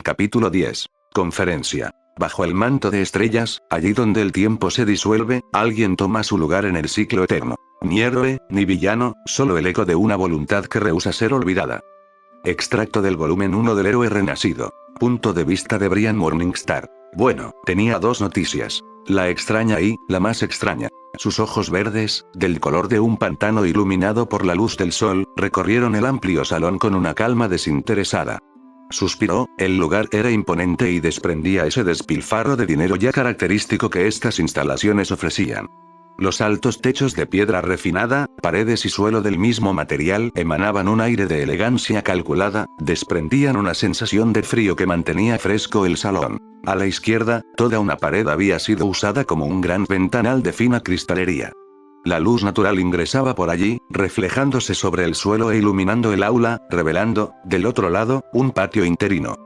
Capítulo 10. Conferencia. Bajo el manto de estrellas, allí donde el tiempo se disuelve, alguien toma su lugar en el ciclo eterno. Ni héroe, ni villano, solo el eco de una voluntad que rehúsa ser olvidada. Extracto del volumen 1 del Héroe Renacido. Punto de vista de Brian Morningstar. Bueno, tenía dos noticias. La extraña y, la más extraña. Sus ojos verdes, del color de un pantano iluminado por la luz del sol, recorrieron el amplio salón con una calma desinteresada. Suspiró, el lugar era imponente y desprendía ese despilfarro de dinero ya característico que estas instalaciones ofrecían. Los altos techos de piedra refinada, paredes y suelo del mismo material emanaban un aire de elegancia calculada, desprendían una sensación de frío que mantenía fresco el salón. A la izquierda, toda una pared había sido usada como un gran ventanal de fina cristalería. La luz natural ingresaba por allí, reflejándose sobre el suelo e iluminando el aula, revelando, del otro lado, un patio interino.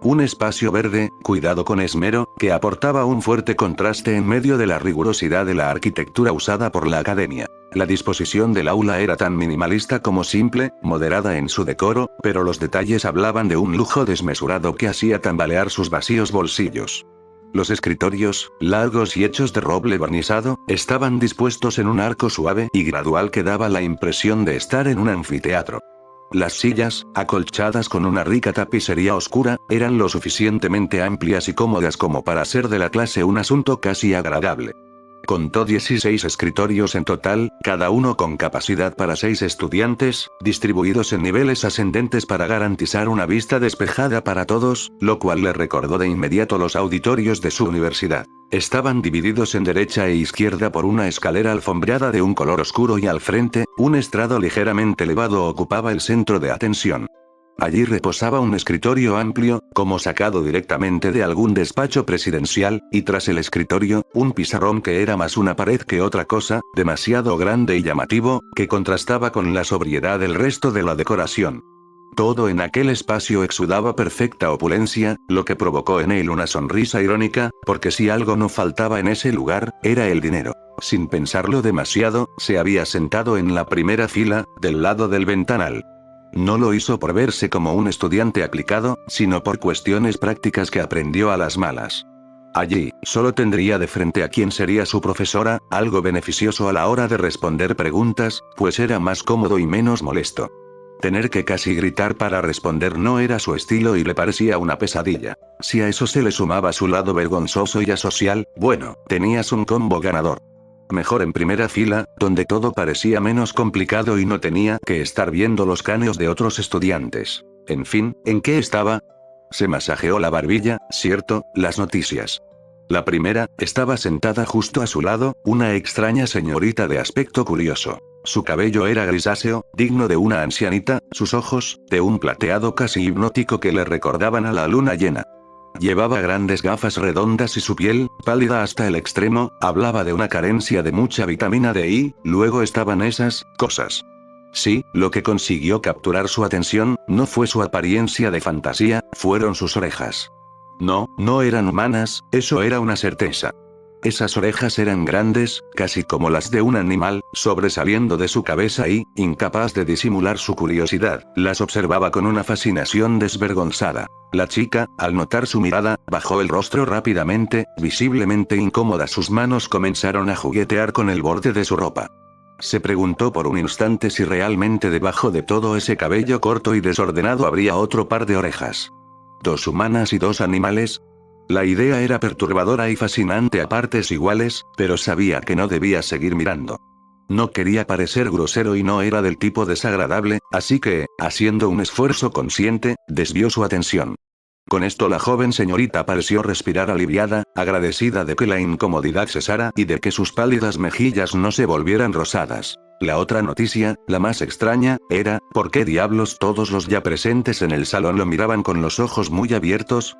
Un espacio verde, cuidado con esmero, que aportaba un fuerte contraste en medio de la rigurosidad de la arquitectura usada por la academia. La disposición del aula era tan minimalista como simple, moderada en su decoro, pero los detalles hablaban de un lujo desmesurado que hacía tambalear sus vacíos bolsillos. Los escritorios, largos y hechos de roble barnizado, estaban dispuestos en un arco suave y gradual que daba la impresión de estar en un anfiteatro. Las sillas, acolchadas con una rica tapicería oscura, eran lo suficientemente amplias y cómodas como para ser de la clase un asunto casi agradable. Contó 16 escritorios en total, cada uno con capacidad para 6 estudiantes, distribuidos en niveles ascendentes para garantizar una vista despejada para todos, lo cual le recordó de inmediato los auditorios de su universidad. Estaban divididos en derecha e izquierda por una escalera alfombrada de un color oscuro y al frente, un estrado ligeramente elevado ocupaba el centro de atención. Allí reposaba un escritorio amplio, como sacado directamente de algún despacho presidencial, y tras el escritorio, un pizarrón que era más una pared que otra cosa, demasiado grande y llamativo, que contrastaba con la sobriedad del resto de la decoración. Todo en aquel espacio exudaba perfecta opulencia, lo que provocó en él una sonrisa irónica, porque si algo no faltaba en ese lugar, era el dinero. Sin pensarlo demasiado, se había sentado en la primera fila, del lado del ventanal. No lo hizo por verse como un estudiante aplicado, sino por cuestiones prácticas que aprendió a las malas. Allí, solo tendría de frente a quien sería su profesora, algo beneficioso a la hora de responder preguntas, pues era más cómodo y menos molesto. Tener que casi gritar para responder no era su estilo y le parecía una pesadilla. Si a eso se le sumaba su lado vergonzoso y asocial, bueno, tenías un combo ganador. Mejor en primera fila, donde todo parecía menos complicado y no tenía que estar viendo los caneos de otros estudiantes. En fin, ¿en qué estaba? Se masajeó la barbilla, cierto, las noticias. La primera, estaba sentada justo a su lado, una extraña señorita de aspecto curioso. Su cabello era grisáceo, digno de una ancianita, sus ojos, de un plateado casi hipnótico que le recordaban a la luna llena. Llevaba grandes gafas redondas y su piel, pálida hasta el extremo, hablaba de una carencia de mucha vitamina D y, luego estaban esas cosas. Sí, lo que consiguió capturar su atención, no fue su apariencia de fantasía, fueron sus orejas. No, no eran humanas, eso era una certeza. Esas orejas eran grandes, casi como las de un animal, sobresaliendo de su cabeza y, incapaz de disimular su curiosidad, las observaba con una fascinación desvergonzada. La chica, al notar su mirada, bajó el rostro rápidamente, visiblemente incómoda. Sus manos comenzaron a juguetear con el borde de su ropa. Se preguntó por un instante si realmente debajo de todo ese cabello corto y desordenado habría otro par de orejas. ¿Dos humanas y dos animales? La idea era perturbadora y fascinante a partes iguales, pero sabía que no debía seguir mirando. No quería parecer grosero y no era del tipo desagradable, así que, haciendo un esfuerzo consciente, desvió su atención. Con esto la joven señorita pareció respirar aliviada, agradecida de que la incomodidad cesara y de que sus pálidas mejillas no se volvieran rosadas. La otra noticia, la más extraña, era, ¿por qué diablos todos los ya presentes en el salón lo miraban con los ojos muy abiertos?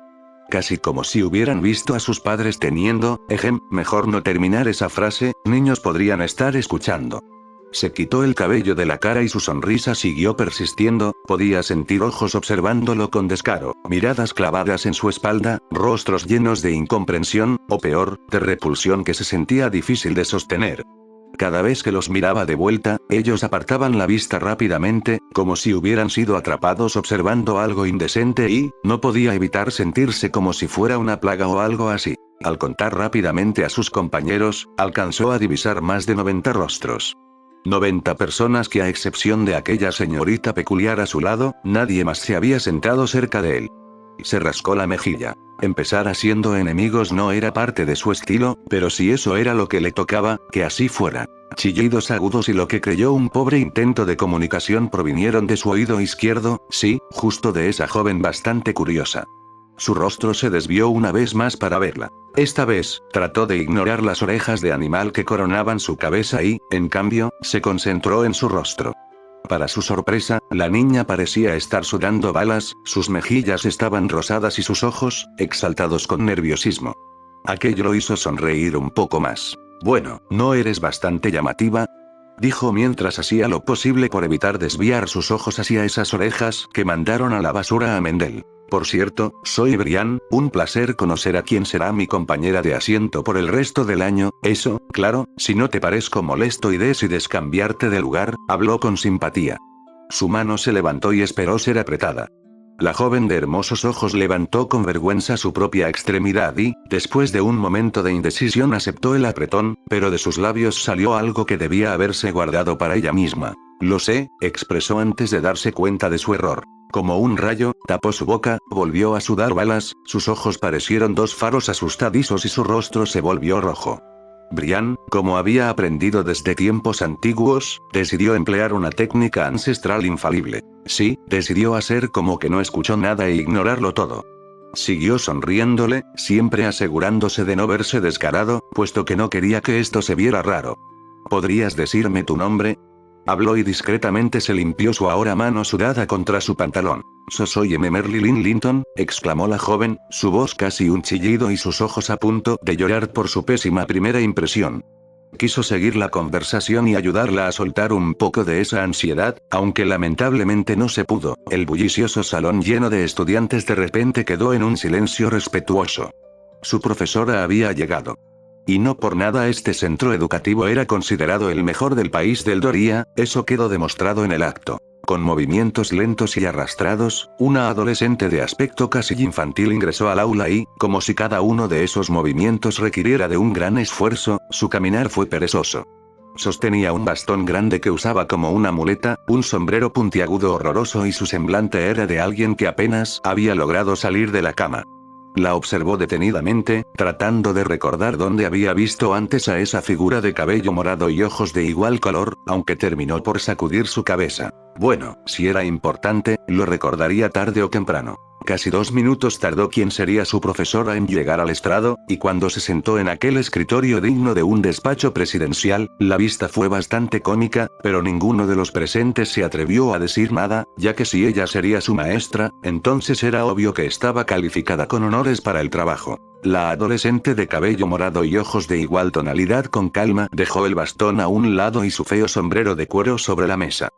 Casi como si hubieran visto a sus padres teniendo, mejor no terminar esa frase, niños podrían estar escuchando. Se quitó el cabello de la cara y su sonrisa siguió persistiendo, podía sentir ojos observándolo con descaro, miradas clavadas en su espalda, rostros llenos de incomprensión, o peor, de repulsión que se sentía difícil de sostener. Cada vez que los miraba de vuelta, ellos apartaban la vista rápidamente, como si hubieran sido atrapados observando algo indecente y, no podía evitar sentirse como si fuera una plaga o algo así. Al contar rápidamente a sus compañeros, alcanzó a divisar más de 90 rostros. 90 personas que a excepción de aquella señorita peculiar a su lado, nadie más se había sentado cerca de él. Se rascó la mejilla. Empezar haciendo enemigos no era parte de su estilo, pero si eso era lo que le tocaba, que así fuera. Chillidos agudos y lo que creyó un pobre intento de comunicación provinieron de su oído izquierdo, sí, justo de esa joven bastante curiosa. Su rostro se desvió una vez más para verla. Esta vez, trató de ignorar las orejas de animal que coronaban su cabeza y, en cambio, se concentró en su rostro. Para su sorpresa, la niña parecía estar sudando balas, sus mejillas estaban rosadas y sus ojos, exaltados con nerviosismo. Aquello lo hizo sonreír un poco más. «Bueno, ¿no eres bastante llamativa?», dijo mientras hacía lo posible por evitar desviar sus ojos hacia esas orejas que mandaron a la basura a Mendel. «Por cierto, soy Brian, un placer conocer a quien será mi compañera de asiento por el resto del año, eso, claro, si no te parezco molesto y decides cambiarte de lugar», habló con simpatía. Su mano se levantó y esperó ser apretada. La joven de hermosos ojos levantó con vergüenza su propia extremidad y, después de un momento de indecisión aceptó el apretón, pero de sus labios salió algo que debía haberse guardado para ella misma. «Lo sé», expresó antes de darse cuenta de su error. Como un rayo, tapó su boca, volvió a sudar balas, sus ojos parecieron dos faros asustadizos y su rostro se volvió rojo. Brian, como había aprendido desde tiempos antiguos, decidió emplear una técnica ancestral infalible. Sí, decidió hacer como que no escuchó nada e ignorarlo todo. Siguió sonriéndole, siempre asegurándose de no verse descarado, puesto que no quería que esto se viera raro. «¿Podrías decirme tu nombre?», habló y discretamente se limpió su ahora mano sudada contra su pantalón. «Soy Merly Lynn Linton», exclamó la joven, su voz casi un chillido y sus ojos a punto de llorar por su pésima primera impresión. Quiso seguir la conversación y ayudarla a soltar un poco de esa ansiedad, aunque lamentablemente no se pudo. El bullicioso salón lleno de estudiantes de repente quedó en un silencio respetuoso. Su profesora había llegado. Y no por nada este centro educativo era considerado el mejor del país del Doria, eso quedó demostrado en el acto. Con movimientos lentos y arrastrados, una adolescente de aspecto casi infantil ingresó al aula y, como si cada uno de esos movimientos requiriera de un gran esfuerzo, su caminar fue perezoso. Sostenía un bastón grande que usaba como una muleta, un sombrero puntiagudo horroroso y su semblante era de alguien que apenas había logrado salir de la cama. La observó detenidamente, tratando de recordar dónde había visto antes a esa figura de cabello morado y ojos de igual color, aunque terminó por sacudir su cabeza. Bueno, si era importante, lo recordaría tarde o temprano. Casi 2 minutos tardó quien sería su profesora en llegar al estrado, y cuando se sentó en aquel escritorio digno de un despacho presidencial, la vista fue bastante cómica, pero ninguno de los presentes se atrevió a decir nada, ya que si ella sería su maestra, entonces era obvio que estaba calificada con honores para el trabajo. La adolescente de cabello morado y ojos de igual tonalidad con calma dejó el bastón a un lado y su feo sombrero de cuero sobre la mesa.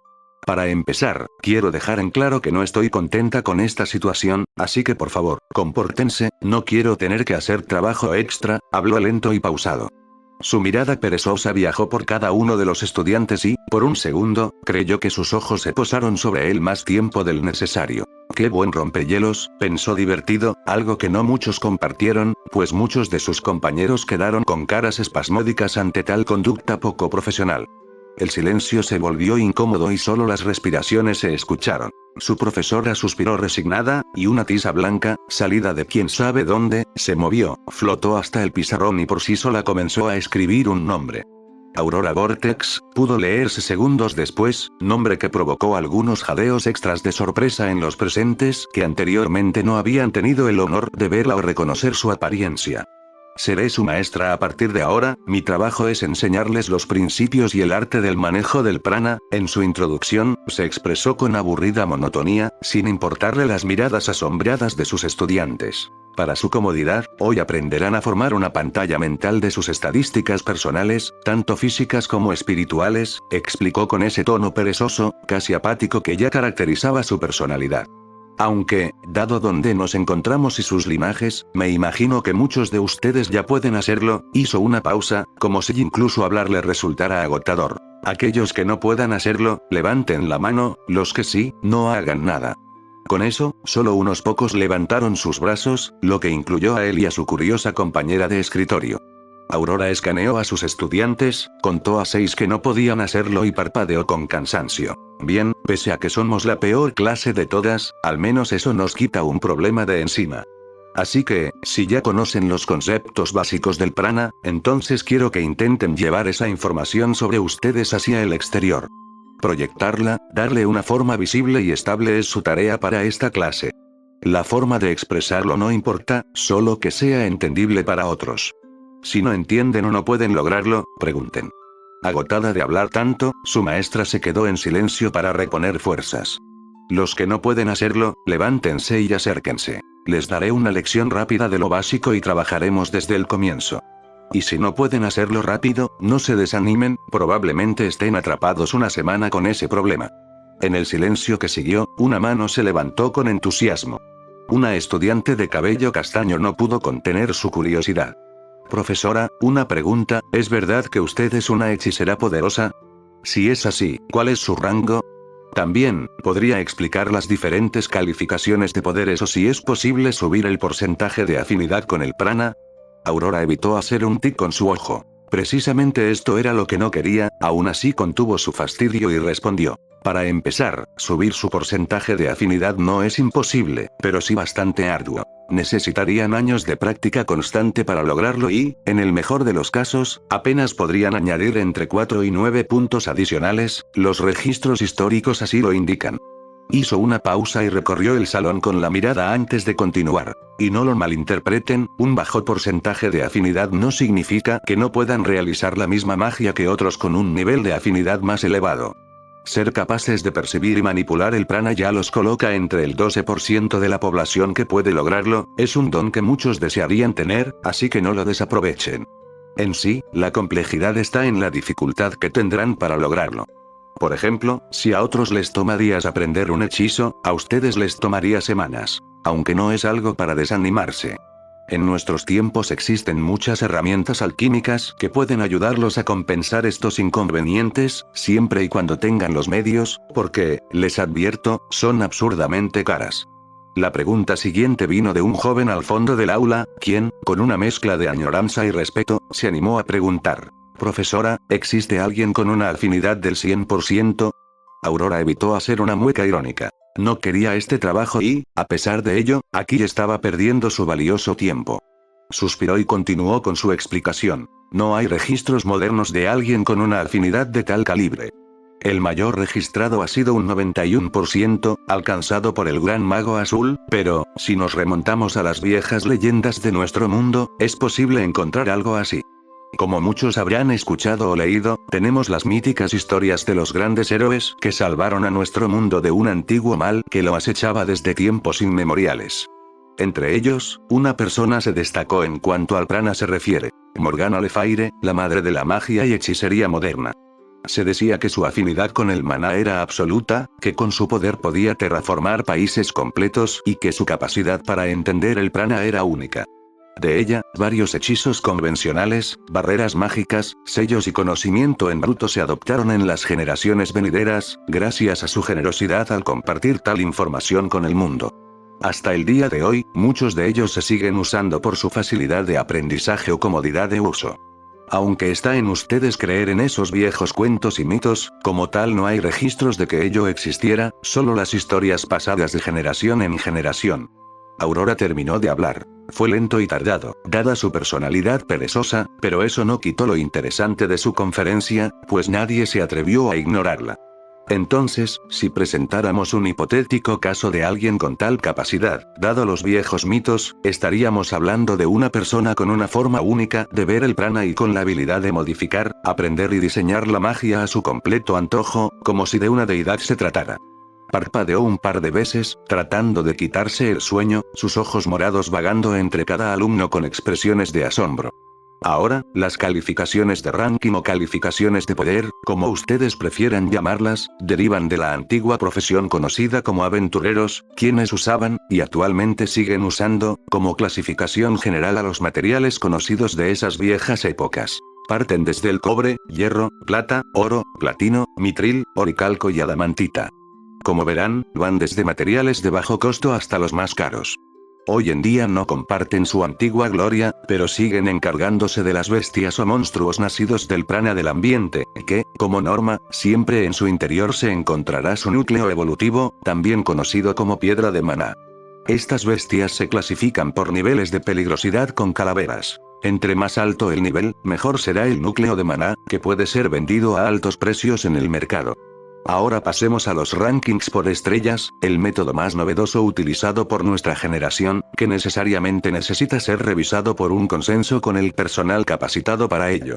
«Para empezar, quiero dejar en claro que no estoy contenta con esta situación, así que por favor, compórtense, no quiero tener que hacer trabajo extra», habló lento y pausado. Su mirada perezosa viajó por cada uno de los estudiantes y, por un segundo, creyó que sus ojos se posaron sobre él más tiempo del necesario. «Qué buen rompehielos», pensó divertido, algo que no muchos compartieron, pues muchos de sus compañeros quedaron con caras espasmódicas ante tal conducta poco profesional. El silencio se volvió incómodo y solo las respiraciones se escucharon. Su profesora suspiró resignada, y una tiza blanca, salida de quién sabe dónde, se movió, flotó hasta el pizarrón y por sí sola comenzó a escribir un nombre. Aurora Vortex, pudo leerse segundos después, nombre que provocó algunos jadeos extras de sorpresa en los presentes que anteriormente no habían tenido el honor de verla o reconocer su apariencia. «Seré su maestra a partir de ahora, mi trabajo es enseñarles los principios y el arte del manejo del prana», en su introducción, se expresó con aburrida monotonía, sin importarle las miradas asombradas de sus estudiantes. Para su comodidad, hoy aprenderán a formar una pantalla mental de sus estadísticas personales, tanto físicas como espirituales, explicó con ese tono perezoso, casi apático que ya caracterizaba su personalidad. Aunque, dado donde nos encontramos y sus linajes, me imagino que muchos de ustedes ya pueden hacerlo. Hizo una pausa, como si incluso hablar le resultara agotador. Aquellos que no puedan hacerlo, levanten la mano, los que sí, no hagan nada. Con eso, solo unos pocos levantaron sus brazos, lo que incluyó a él y a su curiosa compañera de escritorio. Aurora escaneó a sus estudiantes, contó a 6 que no podían hacerlo y parpadeó con cansancio. Bien, pese a que somos la peor clase de todas, al menos eso nos quita un problema de encima. Así que, si ya conocen los conceptos básicos del prana, entonces quiero que intenten llevar esa información sobre ustedes hacia el exterior. Proyectarla, darle una forma visible y estable es su tarea para esta clase. La forma de expresarlo no importa, solo que sea entendible para otros. Si no entienden o no pueden lograrlo, pregunten. Agotada de hablar tanto, su maestra se quedó en silencio para reponer fuerzas. Los que no pueden hacerlo, levántense y acérquense. Les daré una lección rápida de lo básico y trabajaremos desde el comienzo. Y si no pueden hacerlo rápido, no se desanimen, probablemente estén atrapados una semana con ese problema. En el silencio que siguió, una mano se levantó con entusiasmo. Una estudiante de cabello castaño no pudo contener su curiosidad. Profesora, una pregunta, ¿es verdad que usted es una hechicera poderosa? Si es así, ¿cuál es su rango? También, ¿podría explicar las diferentes calificaciones de poderes o si es posible subir el porcentaje de afinidad con el prana? Aurora evitó hacer un tic con su ojo. Precisamente esto era lo que no quería, aún así contuvo su fastidio y respondió. Para empezar, subir su porcentaje de afinidad no es imposible, pero sí bastante arduo. Necesitarían años de práctica constante para lograrlo y, en el mejor de los casos, apenas podrían añadir entre 4 y 9 puntos adicionales, los registros históricos así lo indican. Hizo una pausa y recorrió el salón con la mirada antes de continuar. Y no lo malinterpreten, un bajo porcentaje de afinidad no significa que no puedan realizar la misma magia que otros con un nivel de afinidad más elevado. Ser capaces de percibir y manipular el prana ya los coloca entre el 12% de la población que puede lograrlo, es un don que muchos desearían tener, así que no lo desaprovechen. En sí, la complejidad está en la dificultad que tendrán para lograrlo. Por ejemplo, si a otros les toma días aprender un hechizo, a ustedes les tomaría semanas. Aunque no es algo para desanimarse. En nuestros tiempos existen muchas herramientas alquímicas que pueden ayudarlos a compensar estos inconvenientes, siempre y cuando tengan los medios, porque, les advierto, son absurdamente caras. La pregunta siguiente vino de un joven al fondo del aula, quien, con una mezcla de añoranza y respeto, se animó a preguntar. Profesora, ¿existe alguien con una afinidad del 100%? Aurora evitó hacer una mueca irónica. No quería este trabajo y, a pesar de ello, aquí estaba perdiendo su valioso tiempo. Suspiró y continuó con su explicación. No hay registros modernos de alguien con una afinidad de tal calibre. El mayor registrado ha sido un 91%, alcanzado por el Gran Mago Azul, pero, si nos remontamos a las viejas leyendas de nuestro mundo, es posible encontrar algo así. Como muchos habrán escuchado o leído, tenemos las míticas historias de los grandes héroes que salvaron a nuestro mundo de un antiguo mal que lo acechaba desde tiempos inmemoriales. Entre ellos, una persona se destacó en cuanto al prana se refiere. Morgana Le Fayre, la madre de la magia y hechicería moderna. Se decía que su afinidad con el maná era absoluta, que con su poder podía terraformar países completos y que su capacidad para entender el prana era única. De ella, varios hechizos convencionales, barreras mágicas, sellos y conocimiento en bruto se adoptaron en las generaciones venideras, gracias a su generosidad al compartir tal información con el mundo. Hasta el día de hoy, muchos de ellos se siguen usando por su facilidad de aprendizaje o comodidad de uso. Aunque está en ustedes creer en esos viejos cuentos y mitos, como tal no hay registros de que ello existiera, solo las historias pasadas de generación en generación. Aurora terminó de hablar. Fue lento y tardado, dada su personalidad perezosa, pero eso no quitó lo interesante de su conferencia, pues nadie se atrevió a ignorarla. Entonces, si presentáramos un hipotético caso de alguien con tal capacidad, dado los viejos mitos, estaríamos hablando de una persona con una forma única de ver el prana y con la habilidad de modificar, aprender y diseñar la magia a su completo antojo, como si de una deidad se tratara. Parpadeó un par de veces, tratando de quitarse el sueño, sus ojos morados vagando entre cada alumno con expresiones de asombro. Ahora, las calificaciones de ranking o calificaciones de poder, como ustedes prefieran llamarlas, derivan de la antigua profesión conocida como aventureros, quienes usaban, y actualmente siguen usando, como clasificación general a los materiales conocidos de esas viejas épocas. Parten desde el cobre, hierro, plata, oro, platino, mitril, oricalco y adamantita. Como verán, van desde materiales de bajo costo hasta los más caros. Hoy en día no comparten su antigua gloria, pero siguen encargándose de las bestias o monstruos nacidos del prana del ambiente, que, como norma, siempre en su interior se encontrará su núcleo evolutivo, también conocido como piedra de maná. Estas bestias se clasifican por niveles de peligrosidad con calaveras. Entre más alto el nivel, mejor será el núcleo de maná, que puede ser vendido a altos precios en el mercado. Ahora pasemos a los rankings por estrellas, el método más novedoso utilizado por nuestra generación, que necesariamente necesita ser revisado por un consenso con el personal capacitado para ello.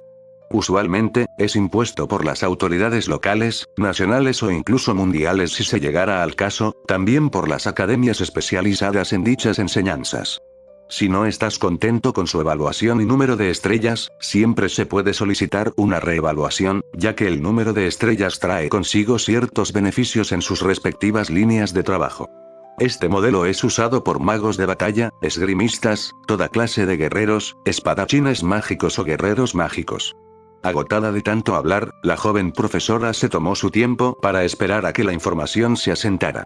Usualmente, es impuesto por las autoridades locales, nacionales o incluso mundiales si se llegara al caso, también por las academias especializadas en dichas enseñanzas. Si no estás contento con su evaluación y número de estrellas, siempre se puede solicitar una reevaluación, ya que el número de estrellas trae consigo ciertos beneficios en sus respectivas líneas de trabajo. Este modelo es usado por magos de batalla, esgrimistas, toda clase de guerreros, espadachines mágicos o guerreros mágicos. Agotada de tanto hablar, la joven profesora se tomó su tiempo para esperar a que la información se asentara.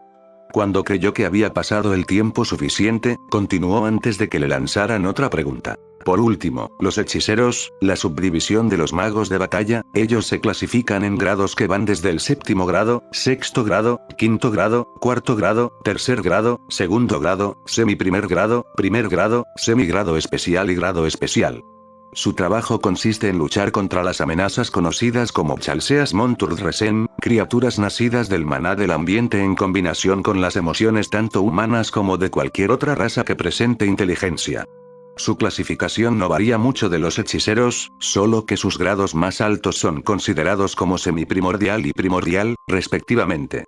Cuando creyó que había pasado el tiempo suficiente, continuó antes de que le lanzaran otra pregunta. Por último, los hechiceros, la subdivisión de los magos de batalla, ellos se clasifican en grados que van desde el séptimo grado, sexto grado, quinto grado, cuarto grado, tercer grado, segundo grado, semi-primer grado, primer grado, semigrado especial y grado especial. Su trabajo consiste en luchar contra las amenazas conocidas como Chalseas Montur Resem, criaturas nacidas del maná del ambiente en combinación con las emociones tanto humanas como de cualquier otra raza que presente inteligencia. Su clasificación no varía mucho de los hechiceros, solo que sus grados más altos son considerados como semiprimordial y primordial, respectivamente.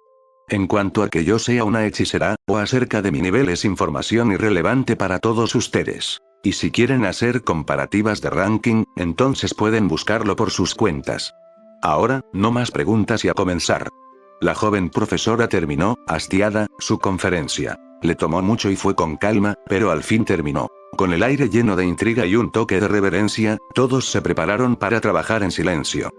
En cuanto a que yo sea una hechicera, o acerca de mi nivel es información irrelevante para todos ustedes. Y si quieren hacer comparativas de ranking, entonces pueden buscarlo por sus cuentas. Ahora, no más preguntas y a comenzar. La joven profesora terminó, hastiada, su conferencia. Le tomó mucho y fue con calma, pero al fin terminó. Con el aire lleno de intriga y un toque de reverencia, todos se prepararon para trabajar en silencio.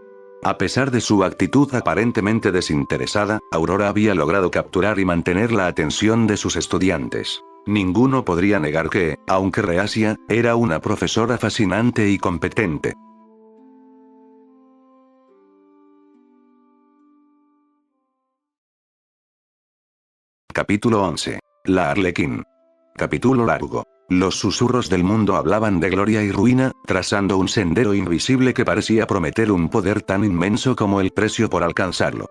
A pesar de su actitud aparentemente desinteresada, Aurora había logrado capturar y mantener la atención de sus estudiantes. Ninguno podría negar que, aunque reacia, era una profesora fascinante y competente. Capítulo 11. La Arlequín. Capítulo largo. Los susurros del mundo hablaban de gloria y ruina, trazando un sendero invisible que parecía prometer un poder tan inmenso como el precio por alcanzarlo.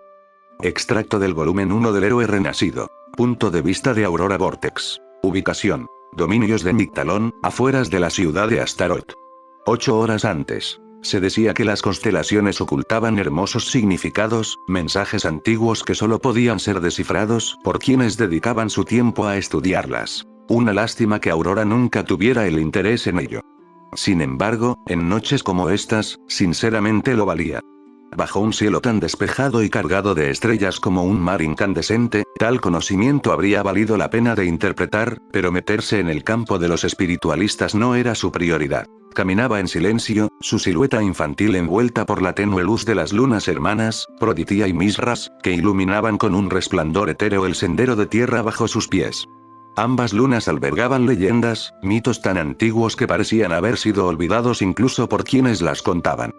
Extracto del volumen 1 del héroe renacido. Punto de vista de Aurora Vortex. Ubicación. Dominios de Mictalón, afueras de la ciudad de Astaroth. 8 horas antes. Se decía que las constelaciones ocultaban hermosos significados, mensajes antiguos que solo podían ser descifrados por quienes dedicaban su tiempo a estudiarlas. Una lástima que Aurora nunca tuviera el interés en ello. Sin embargo, en noches como estas, sinceramente lo valía. Bajo un cielo tan despejado y cargado de estrellas como un mar incandescente, tal conocimiento habría valido la pena de interpretar, pero meterse en el campo de los espiritualistas no era su prioridad. Caminaba en silencio, su silueta infantil envuelta por la tenue luz de las lunas hermanas, Proditia y Misras, que iluminaban con un resplandor etéreo el sendero de tierra bajo sus pies. Ambas lunas albergaban leyendas, mitos tan antiguos que parecían haber sido olvidados incluso por quienes las contaban.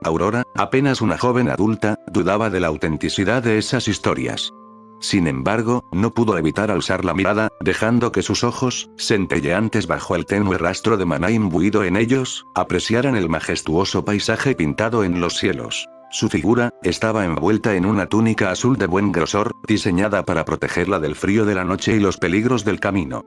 Aurora, apenas una joven adulta, dudaba de la autenticidad de esas historias. Sin embargo, no pudo evitar alzar la mirada, dejando que sus ojos, centelleantes bajo el tenue rastro de maná imbuido en ellos, apreciaran el majestuoso paisaje pintado en los cielos. Su figura, estaba envuelta en una túnica azul de buen grosor, diseñada para protegerla del frío de la noche y los peligros del camino.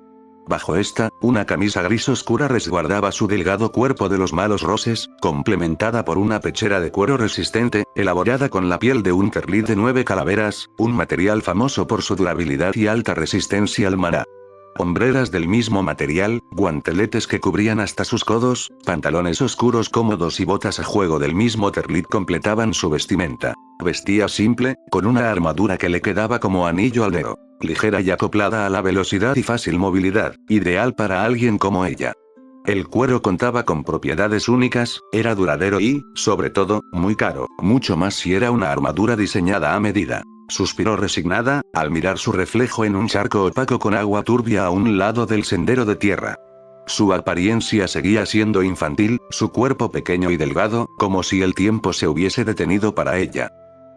Bajo esta, una camisa gris oscura resguardaba su delgado cuerpo de los malos roces, complementada por una pechera de cuero resistente, elaborada con la piel de un terlid de 9 calaveras, un material famoso por su durabilidad y alta resistencia al maná. Hombreras del mismo material, guanteletes que cubrían hasta sus codos, pantalones oscuros cómodos y botas a juego del mismo terlit completaban su vestimenta. Vestía simple, con una armadura que le quedaba como anillo al dedo. Ligera y acoplada a la velocidad y fácil movilidad, ideal para alguien como ella. El cuero contaba con propiedades únicas, era duradero y, sobre todo, muy caro, mucho más si era una armadura diseñada a medida. Suspiró resignada, al mirar su reflejo en un charco opaco con agua turbia a un lado del sendero de tierra. Su apariencia seguía siendo infantil, su cuerpo pequeño y delgado, como si el tiempo se hubiese detenido para ella.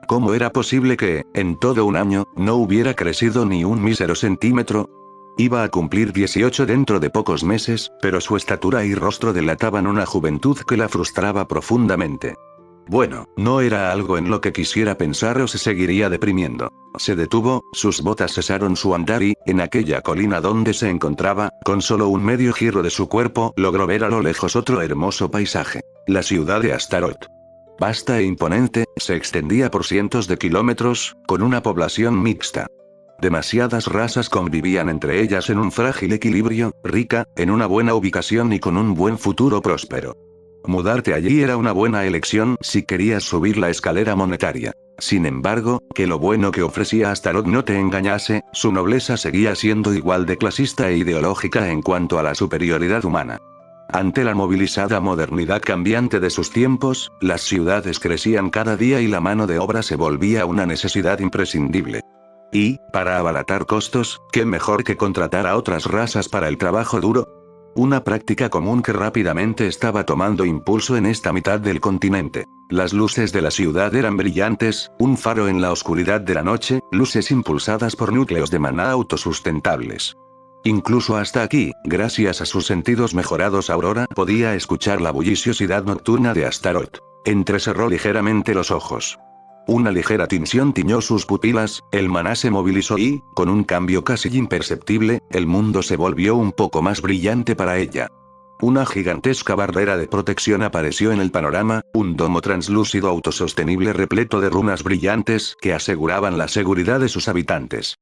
¿Cómo era posible que, en todo un año, no hubiera crecido ni un mísero centímetro? Iba a cumplir 18 dentro de pocos meses, pero su estatura y rostro delataban una juventud que la frustraba profundamente. Bueno, no era algo en lo que quisiera pensar o se seguiría deprimiendo. Se detuvo, sus botas cesaron su andar y, en aquella colina donde se encontraba, con solo un medio giro de su cuerpo, logró ver a lo lejos otro hermoso paisaje. La ciudad de Astaroth. Vasta e imponente, se extendía por cientos de kilómetros, con una población mixta. Demasiadas razas convivían entre ellas en un frágil equilibrio, rica, en una buena ubicación y con un buen futuro próspero. Mudarte allí era una buena elección si querías subir la escalera monetaria. Sin embargo, que lo bueno que ofrecía Astaroth no te engañase, su nobleza seguía siendo igual de clasista e ideológica en cuanto a la superioridad humana. Ante la movilizada modernidad cambiante de sus tiempos, las ciudades crecían cada día y la mano de obra se volvía una necesidad imprescindible. Y, para abaratar costos, ¿qué mejor que contratar a otras razas para el trabajo duro? Una práctica común que rápidamente estaba tomando impulso en esta mitad del continente. Las luces de la ciudad eran brillantes, un faro en la oscuridad de la noche, luces impulsadas por núcleos de maná autosustentables. Incluso hasta aquí, gracias a sus sentidos mejorados, Aurora podía escuchar la bulliciosidad nocturna de Astaroth. Entrecerró ligeramente los ojos. Una ligera tinción tiñó sus pupilas, el maná se movilizó y, con un cambio casi imperceptible, el mundo se volvió un poco más brillante para ella. Una gigantesca barrera de protección apareció en el panorama, un domo translúcido autosostenible repleto de runas brillantes que aseguraban la seguridad de sus habitantes.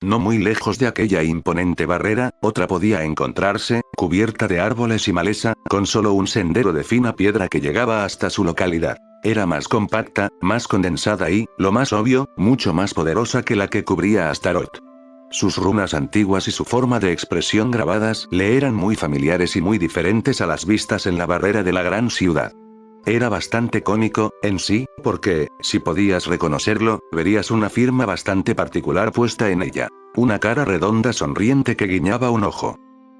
No muy lejos de aquella imponente barrera, otra podía encontrarse, cubierta de árboles y maleza, con solo un sendero de fina piedra que llegaba hasta su localidad. Era más compacta, más condensada y, lo más obvio, mucho más poderosa que la que cubría Astaroth. Sus runas antiguas y su forma de expresión grabadas le eran muy familiares y muy diferentes a las vistas en la barrera de la gran ciudad. Era bastante cómico, en sí, porque, si podías reconocerlo, verías una firma bastante particular puesta en ella. Una cara redonda sonriente que guiñaba un ojo.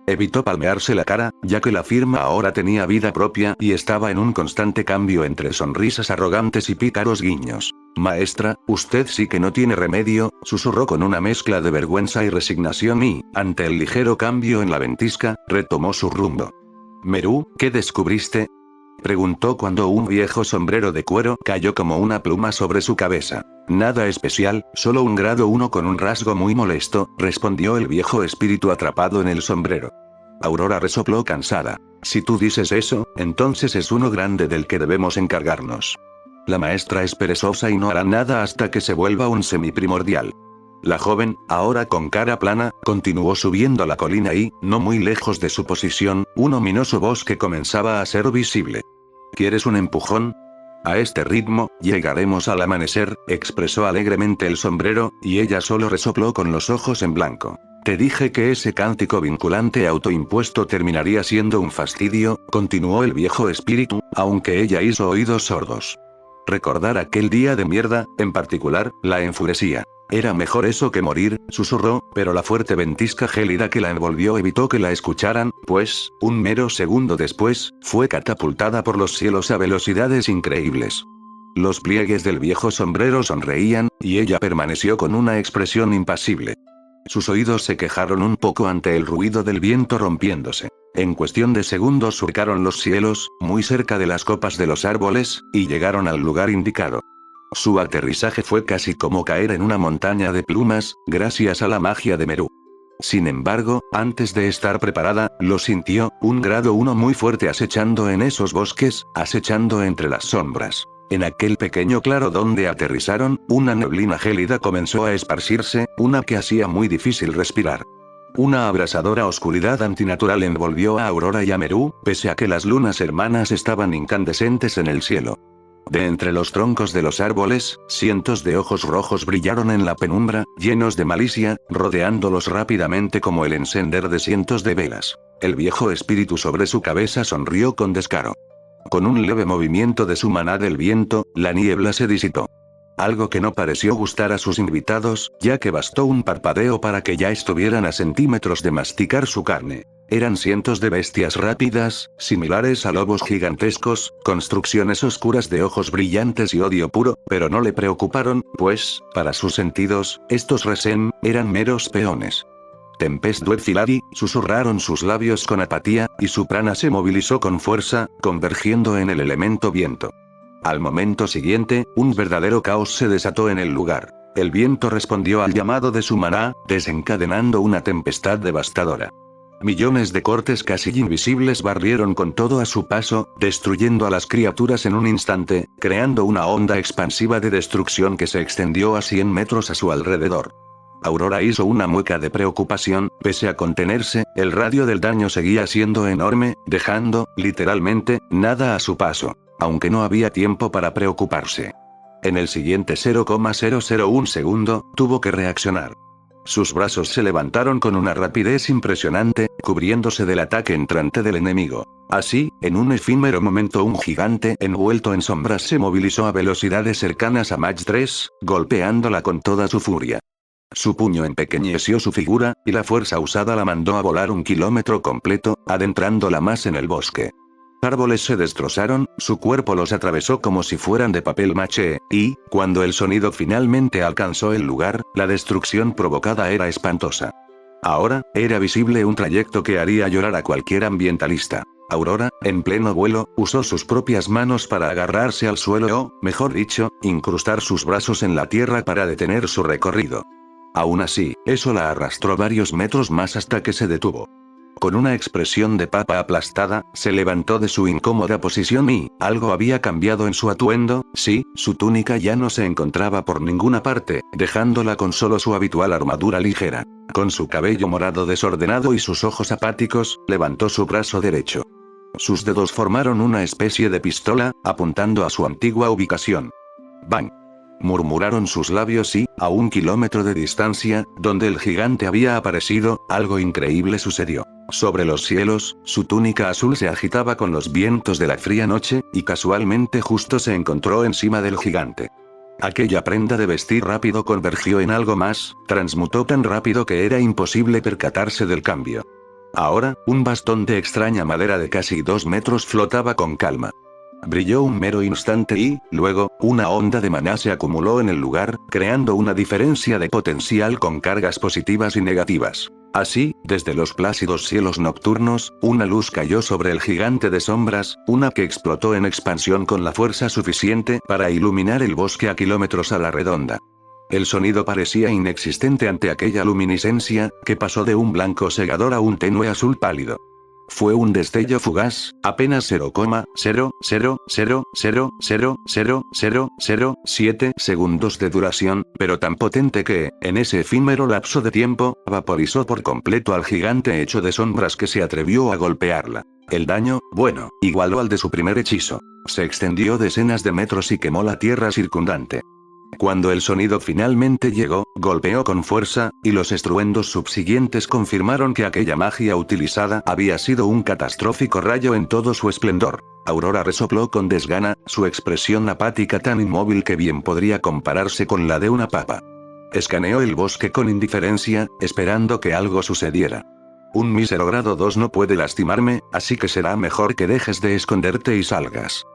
Evitó palmearse la cara, ya que la firma ahora tenía vida propia y estaba en un constante cambio entre sonrisas arrogantes y pícaros guiños. Maestra, usted sí que no tiene remedio, susurró con una mezcla de vergüenza y resignación y, ante el ligero cambio en la ventisca, retomó su rumbo. Meru, ¿qué descubriste?, preguntó cuando un viejo sombrero de cuero cayó como una pluma sobre su cabeza. Nada especial, solo un grado 1 con un rasgo muy molesto, respondió el viejo espíritu atrapado en el sombrero. Aurora resopló cansada. Si tú dices eso, entonces es uno grande del que debemos encargarnos. La maestra es perezosa y no hará nada hasta que se vuelva un semiprimordial. La joven, ahora con cara plana, continuó subiendo la colina y, no muy lejos de su posición, un ominoso bosque comenzaba a ser visible. ¿Quieres un empujón? A este ritmo, llegaremos al amanecer, expresó alegremente el sombrero, y ella solo resopló con los ojos en blanco. Te dije que ese cántico vinculante autoimpuesto terminaría siendo un fastidio, continuó el viejo espíritu, aunque ella hizo oídos sordos. Recordar aquel día de mierda, en particular, la enfurecía. Era mejor eso que morir, susurró, pero la fuerte ventisca gélida que la envolvió evitó que la escucharan, pues, un mero segundo después, fue catapultada por los cielos a velocidades increíbles. Los pliegues del viejo sombrero sonreían, y ella permaneció con una expresión impasible. Sus oídos se quejaron un poco ante el ruido del viento rompiéndose. En cuestión de segundos surcaron los cielos, muy cerca de las copas de los árboles, y llegaron al lugar indicado. Su aterrizaje fue casi como caer en una montaña de plumas, gracias a la magia de Meru. Sin embargo, antes de estar preparada, lo sintió, un grado 1 muy fuerte acechando en esos bosques, acechando entre las sombras. En aquel pequeño claro donde aterrizaron, una neblina gélida comenzó a esparcirse, una que hacía muy difícil respirar. Una abrasadora oscuridad antinatural envolvió a Aurora y a Meru, pese a que las lunas hermanas estaban incandescentes en el cielo. De entre los troncos de los árboles, cientos de ojos rojos brillaron en la penumbra, llenos de malicia, rodeándolos rápidamente como el encender de cientos de velas. El viejo espíritu sobre su cabeza sonrió con descaro. Con un leve movimiento de su maná del viento, la niebla se disipó. Algo que no pareció gustar a sus invitados, ya que bastó un parpadeo para que ya estuvieran a centímetros de masticar su carne. Eran cientos de bestias rápidas, similares a lobos gigantescos, construcciones oscuras de ojos brillantes y odio puro, pero no le preocuparon, pues, para sus sentidos, estos Resem eran meros peones. Tempest Duelfilari, susurraron sus labios con apatía, y su prana se movilizó con fuerza, convergiendo en el elemento viento. Al momento siguiente, un verdadero caos se desató en el lugar. El viento respondió al llamado de su maná, desencadenando una tempestad devastadora. Millones de cortes casi invisibles barrieron con todo a su paso, destruyendo a las criaturas en un instante, creando una onda expansiva de destrucción que se extendió a 100 metros a su alrededor. Aurora hizo una mueca de preocupación, pese a contenerse, el radio del daño seguía siendo enorme, dejando, literalmente, nada a su paso. Aunque no había tiempo para preocuparse. En el siguiente 0,001 segundo, tuvo que reaccionar. Sus brazos se levantaron con una rapidez impresionante, cubriéndose del ataque entrante del enemigo. Así, en un efímero momento un gigante envuelto en sombras se movilizó a velocidades cercanas a Mach 3, golpeándola con toda su furia. Su puño empequeñeció su figura, y la fuerza usada la mandó a volar 1 kilómetro completo, adentrándola más en el bosque. Árboles se destrozaron, su cuerpo los atravesó como si fueran de papel maché, y, cuando el sonido finalmente alcanzó el lugar, la destrucción provocada era espantosa. Ahora, era visible un trayecto que haría llorar a cualquier ambientalista. Aurora, en pleno vuelo, usó sus propias manos para agarrarse al suelo o, mejor dicho, incrustar sus brazos en la tierra para detener su recorrido. Aún así, eso la arrastró varios metros más hasta que se detuvo. Con una expresión de papa aplastada, se levantó de su incómoda posición y, algo había cambiado en su atuendo, sí, su túnica ya no se encontraba por ninguna parte, dejándola con solo su habitual armadura ligera. Con su cabello morado desordenado y sus ojos apáticos, levantó su brazo derecho. Sus dedos formaron una especie de pistola, apuntando a su antigua ubicación. ¡Bang! Murmuraron sus labios y, a 1 kilómetro de distancia, donde el gigante había aparecido, algo increíble sucedió. Sobre los cielos, su túnica azul se agitaba con los vientos de la fría noche, y casualmente justo se encontró encima del gigante. Aquella prenda de vestir rápido convergió en algo más, transmutó tan rápido que era imposible percatarse del cambio. Ahora, un bastón de extraña madera de casi 2 metros flotaba con calma. Brilló un mero instante y, luego, una onda de maná se acumuló en el lugar, creando una diferencia de potencial con cargas positivas y negativas. Así, desde los plácidos cielos nocturnos, una luz cayó sobre el gigante de sombras, una que explotó en expansión con la fuerza suficiente para iluminar el bosque a kilómetros a la redonda. El sonido parecía inexistente ante aquella luminiscencia, que pasó de un blanco cegador a un tenue azul pálido. Fue un destello fugaz, apenas 0,000000007 segundos de duración, pero tan potente que, en ese efímero lapso de tiempo, vaporizó por completo al gigante hecho de sombras que se atrevió a golpearla. El daño, bueno, igualó al de su primer hechizo. Se extendió decenas de metros y quemó la tierra circundante. Cuando el sonido finalmente llegó, golpeó con fuerza, y los estruendos subsiguientes confirmaron que aquella magia utilizada había sido un catastrófico rayo en todo su esplendor. Aurora resopló con desgana, su expresión apática tan inmóvil que bien podría compararse con la de una papa. Escaneó el bosque con indiferencia, esperando que algo sucediera. Un mísero grado 2 no puede lastimarme, así que será mejor que dejes de esconderte y salgas.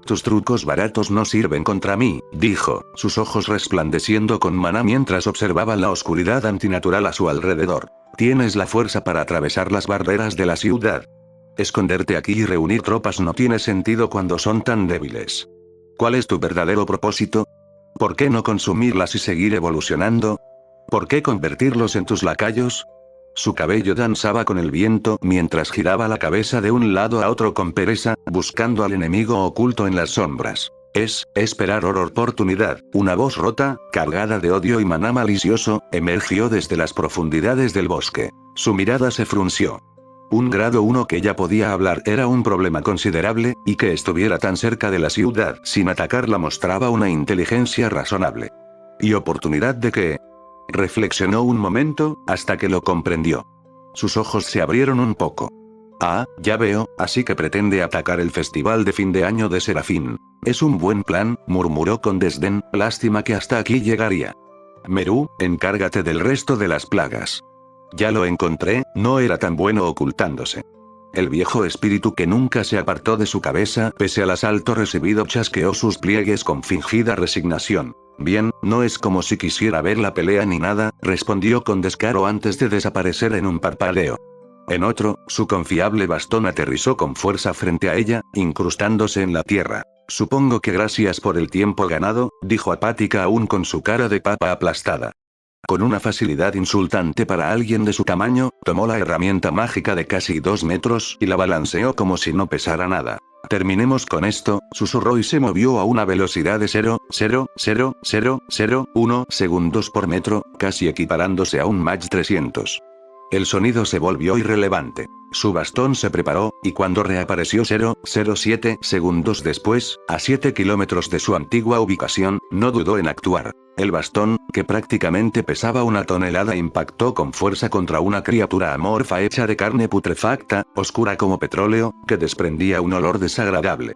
Tus trucos baratos no sirven contra mí, dijo, sus ojos resplandeciendo con maná mientras observaba la oscuridad antinatural a su alrededor. Tienes la fuerza para atravesar las barreras de la ciudad. Esconderte aquí y reunir tropas no tiene sentido cuando son tan débiles. ¿Cuál es tu verdadero propósito? ¿Por qué no consumirlas y seguir evolucionando? ¿Por qué convertirlos en tus lacayos? Su cabello danzaba con el viento mientras giraba la cabeza de un lado a otro con pereza, buscando al enemigo oculto en las sombras. Esperar oportunidad. Una voz rota, cargada de odio y maná malicioso, emergió desde las profundidades del bosque. Su mirada se frunció. Un grado 1 que ya podía hablar era un problema considerable, y que estuviera tan cerca de la ciudad sin atacarla mostraba una inteligencia razonable. ¿Y oportunidad de qué? Reflexionó un momento, hasta que lo comprendió. Sus ojos se abrieron un poco. Ah, ya veo, así que pretende atacar el festival de fin de año de Serafín. Es un buen plan, murmuró con desdén, lástima que hasta aquí llegaría. Meru, encárgate del resto de las plagas. Ya lo encontré, no era tan bueno ocultándose. El viejo espíritu que nunca se apartó de su cabeza pese al asalto recibido chasqueó sus pliegues con fingida resignación. Bien, no es como si quisiera ver la pelea ni nada, respondió con descaro antes de desaparecer en un parpadeo. En otro, su confiable bastón aterrizó con fuerza frente a ella, incrustándose en la tierra. Supongo que gracias por el tiempo ganado, dijo apática aún con su cara de papa aplastada. Con una facilidad insultante para alguien de su tamaño, tomó la herramienta mágica de casi 2 metros y la balanceó como si no pesara nada. Terminemos con esto, susurró y se movió a una velocidad de 0,00001 segundos por metro, casi equiparándose a un Mach 300. El sonido se volvió irrelevante. Su bastón se preparó, y cuando reapareció 0,07 segundos después, a 7 kilómetros de su antigua ubicación, no dudó en actuar. El bastón, que prácticamente pesaba 1 tonelada, impactó con fuerza contra una criatura amorfa hecha de carne putrefacta, oscura como petróleo, que desprendía un olor desagradable.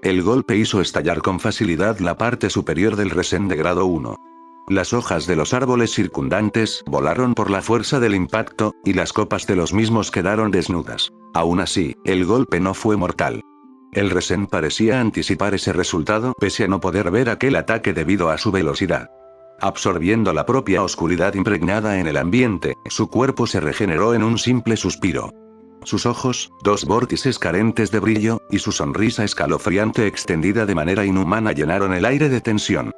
El golpe hizo estallar con facilidad la parte superior del resén de grado 1. Las hojas de los árboles circundantes volaron por la fuerza del impacto, y las copas de los mismos quedaron desnudas. Aún así, el golpe no fue mortal. El resén parecía anticipar ese resultado pese a no poder ver aquel ataque debido a su velocidad. Absorbiendo la propia oscuridad impregnada en el ambiente, su cuerpo se regeneró en un simple suspiro. Sus ojos, 2 vórtices carentes de brillo, y su sonrisa escalofriante extendida de manera inhumana llenaron el aire de tensión.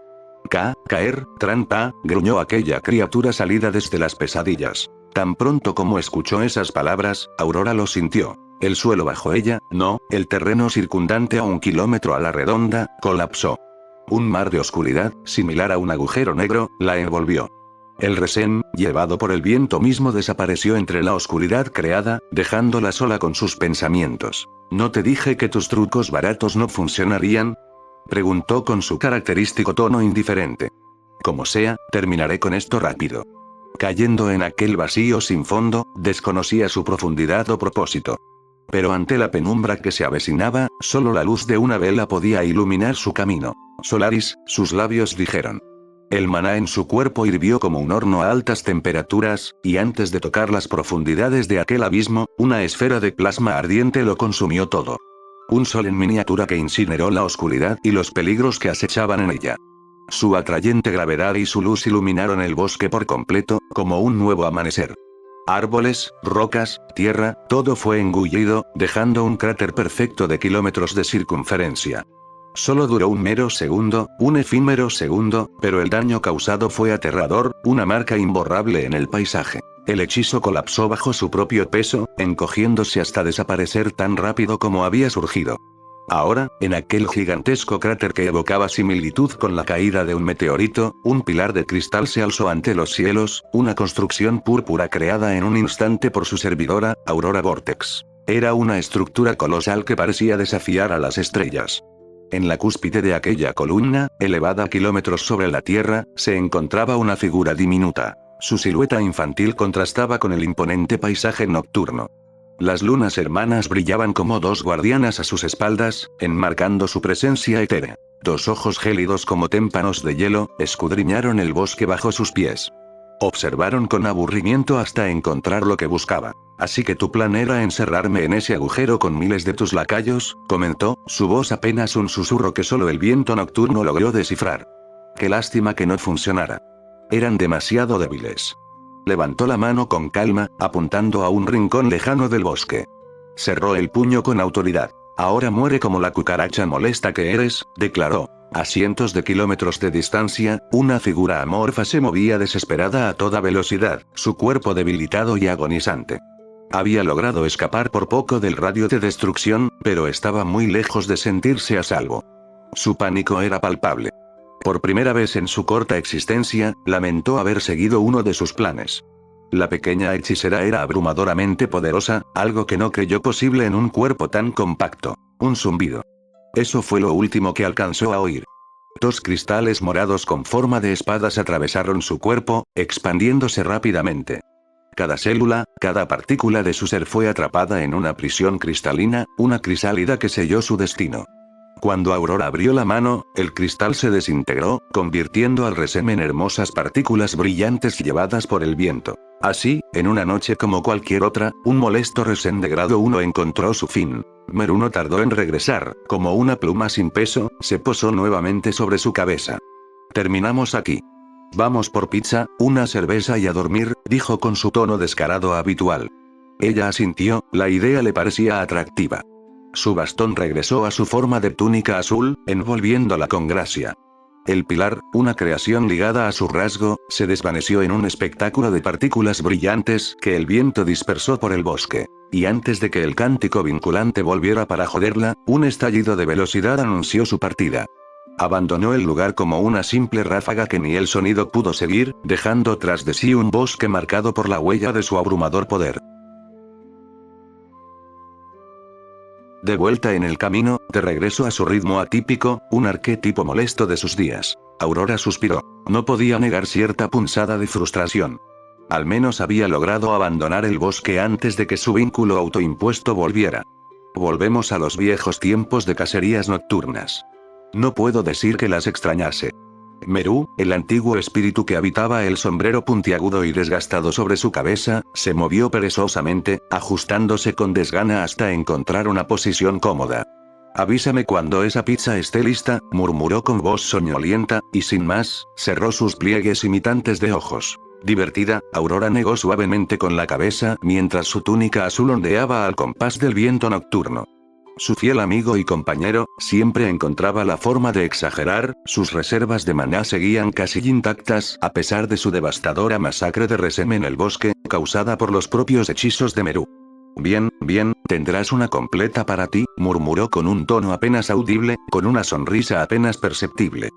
Caer, trampa, gruñó aquella criatura salida desde las pesadillas. Tan pronto como escuchó esas palabras, Aurora lo sintió. El suelo bajo ella, no, el terreno circundante a 1 kilómetro a la redonda, colapsó. Un mar de oscuridad, similar a un agujero negro, la envolvió. El resén, llevado por el viento mismo, desapareció entre la oscuridad creada, dejándola sola con sus pensamientos. ¿No te dije que tus trucos baratos no funcionarían?, preguntó con su característico tono indiferente. Como sea, terminaré con esto rápido. Cayendo en aquel vacío sin fondo, desconocía su profundidad o propósito. Pero ante la penumbra que se avecinaba, solo la luz de una vela podía iluminar su camino. Solaris, sus labios dijeron. El maná en su cuerpo hirvió como un horno a altas temperaturas, y antes de tocar las profundidades de aquel abismo, una esfera de plasma ardiente lo consumió todo. Un sol en miniatura que incineró la oscuridad y los peligros que acechaban en ella. Su atrayente gravedad y su luz iluminaron el bosque por completo, como un nuevo amanecer. Árboles, rocas, tierra, todo fue engullido, dejando un cráter perfecto de kilómetros de circunferencia. Solo duró un mero segundo, un efímero segundo, pero el daño causado fue aterrador, una marca imborrable en el paisaje. El hechizo colapsó bajo su propio peso, encogiéndose hasta desaparecer tan rápido como había surgido. Ahora, en aquel gigantesco cráter que evocaba similitud con la caída de un meteorito, un pilar de cristal se alzó ante los cielos, una construcción púrpura creada en un instante por su servidora, Aurora Vortex. Era una estructura colosal que parecía desafiar a las estrellas. En la cúspide de aquella columna, elevada a kilómetros sobre la tierra, se encontraba una figura diminuta. Su silueta infantil contrastaba con el imponente paisaje nocturno. Las lunas hermanas brillaban como 2 guardianas a sus espaldas, enmarcando su presencia etérea. 2 ojos gélidos como témpanos de hielo, escudriñaron el bosque bajo sus pies. Observaron con aburrimiento hasta encontrar lo que buscaba. Así que tu plan era encerrarme en ese agujero con miles de tus lacayos, comentó, su voz apenas un susurro que solo el viento nocturno logró descifrar. Qué lástima que no funcionara. Eran demasiado débiles. Levantó la mano con calma, apuntando a un rincón lejano del bosque. Cerró el puño con autoridad. Ahora muere como la cucaracha molesta que eres, declaró. A cientos de kilómetros de distancia, una figura amorfa se movía desesperada a toda velocidad, su cuerpo debilitado y agonizante. Había logrado escapar por poco del radio de destrucción, pero estaba muy lejos de sentirse a salvo. Su pánico era palpable. Por primera vez en su corta existencia, lamentó haber seguido uno de sus planes. La pequeña hechicera era abrumadoramente poderosa, algo que no creyó posible en un cuerpo tan compacto. Un zumbido. Eso fue lo último que alcanzó a oír. Dos cristales morados con forma de espadas atravesaron su cuerpo, expandiéndose rápidamente. Cada célula, cada partícula de su ser fue atrapada en una prisión cristalina, una crisálida que selló su destino. Cuando Aurora abrió la mano, el cristal se desintegró, convirtiendo al resem en hermosas partículas brillantes llevadas por el viento. Así, en una noche como cualquier otra, un molesto resem de grado 1 encontró su fin. Meru no tardó en regresar, como una pluma sin peso, se posó nuevamente sobre su cabeza. Terminamos aquí. Vamos por pizza, una cerveza y a dormir, dijo con su tono descarado habitual. Ella asintió, la idea le parecía atractiva. Su bastón regresó a su forma de túnica azul, envolviéndola con gracia. El pilar, una creación ligada a su rasgo, se desvaneció en un espectáculo de partículas brillantes que el viento dispersó por el bosque. Y antes de que el cántico vinculante volviera para joderla, un estallido de velocidad anunció su partida. Abandonó el lugar como una simple ráfaga que ni el sonido pudo seguir, dejando tras de sí un bosque marcado por la huella de su abrumador poder. De vuelta en el camino, de regreso a su ritmo atípico, un arquetipo molesto de sus días, Aurora suspiró. No podía negar cierta punzada de frustración. Al menos había logrado abandonar el bosque antes de que su vínculo autoimpuesto volviera. Volvemos a los viejos tiempos de cacerías nocturnas. No puedo decir que las extrañase. Meru, el antiguo espíritu que habitaba el sombrero puntiagudo y desgastado sobre su cabeza, se movió perezosamente, ajustándose con desgana hasta encontrar una posición cómoda. Avísame cuando esa pizza esté lista, murmuró con voz soñolienta, y sin más, cerró sus pliegues imitantes de ojos. Divertida, Aurora negó suavemente con la cabeza mientras su túnica azul ondeaba al compás del viento nocturno. Su fiel amigo y compañero, siempre encontraba la forma de exagerar, sus reservas de maná seguían casi intactas a pesar de su devastadora masacre de resem en el bosque, causada por los propios hechizos de Meru. Bien, bien, tendrás una completa para ti, murmuró con un tono apenas audible, con una sonrisa apenas perceptible.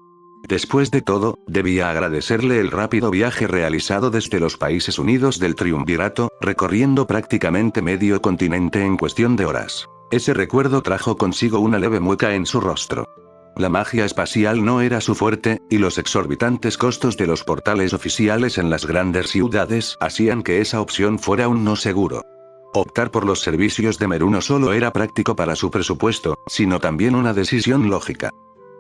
Después de todo, debía agradecerle el rápido viaje realizado desde los Países Unidos del Triunvirato, recorriendo prácticamente medio continente en cuestión de horas. Ese recuerdo trajo consigo una leve mueca en su rostro. La magia espacial no era su fuerte, y los exorbitantes costos de los portales oficiales en las grandes ciudades hacían que esa opción fuera un no seguro. Optar por los servicios de Meru no solo era práctico para su presupuesto, sino también una decisión lógica.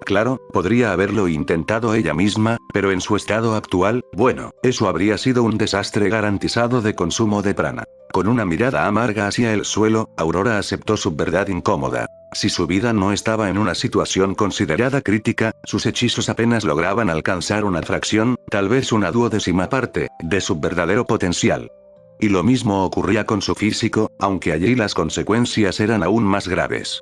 Claro, podría haberlo intentado ella misma, pero en su estado actual, bueno, eso habría sido un desastre garantizado de consumo de prana. Con una mirada amarga hacia el suelo, Aurora aceptó su verdad incómoda. Si su vida no estaba en una situación considerada crítica, sus hechizos apenas lograban alcanzar una fracción, tal vez una duodécima parte, de su verdadero potencial. Y lo mismo ocurría con su físico, aunque allí las consecuencias eran aún más graves.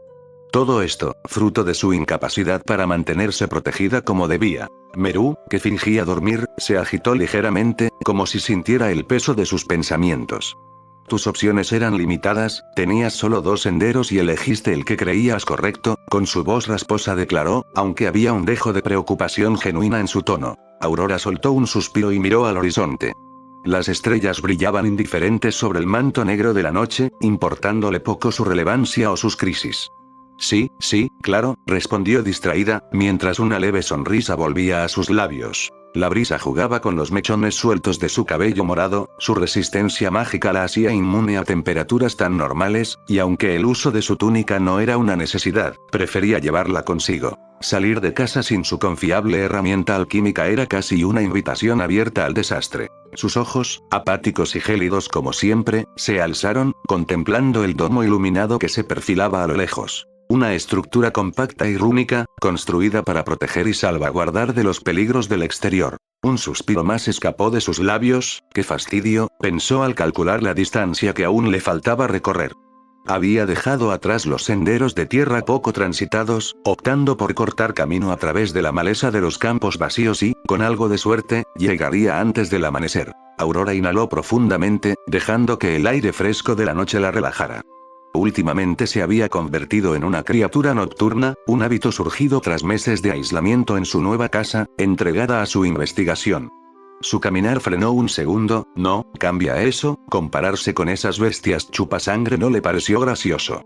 Todo esto, fruto de su incapacidad para mantenerse protegida como debía. Meru, que fingía dormir, se agitó ligeramente, como si sintiera el peso de sus pensamientos. Tus opciones eran limitadas, tenías solo 2 senderos y elegiste el que creías correcto, con su voz rasposa declaró, aunque había un dejo de preocupación genuina en su tono. Aurora soltó un suspiro y miró al horizonte. Las estrellas brillaban indiferentes sobre el manto negro de la noche, importándole poco su relevancia o sus crisis. Sí, claro, respondió distraída, mientras una leve sonrisa volvía a sus labios. La brisa jugaba con los mechones sueltos de su cabello morado, su resistencia mágica la hacía inmune a temperaturas tan normales, y aunque el uso de su túnica no era una necesidad, prefería llevarla consigo. Salir de casa sin su confiable herramienta alquímica era casi una invitación abierta al desastre. Sus ojos, apáticos y gélidos como siempre, se alzaron, contemplando el domo iluminado que se perfilaba a lo lejos. Una estructura compacta y rúnica, construida para proteger y salvaguardar de los peligros del exterior. Un suspiro más escapó de sus labios. ¡Qué fastidio!, pensó al calcular la distancia que aún le faltaba recorrer. Había dejado atrás los senderos de tierra poco transitados, optando por cortar camino a través de la maleza de los campos vacíos y, con algo de suerte, llegaría antes del amanecer. Aurora inhaló profundamente, dejando que el aire fresco de la noche la relajara. Últimamente se había convertido en una criatura nocturna, un hábito surgido tras meses de aislamiento en su nueva casa, entregada a su investigación. Su caminar frenó un segundo. No, cambia eso, compararse con esas bestias chupasangre no le pareció gracioso.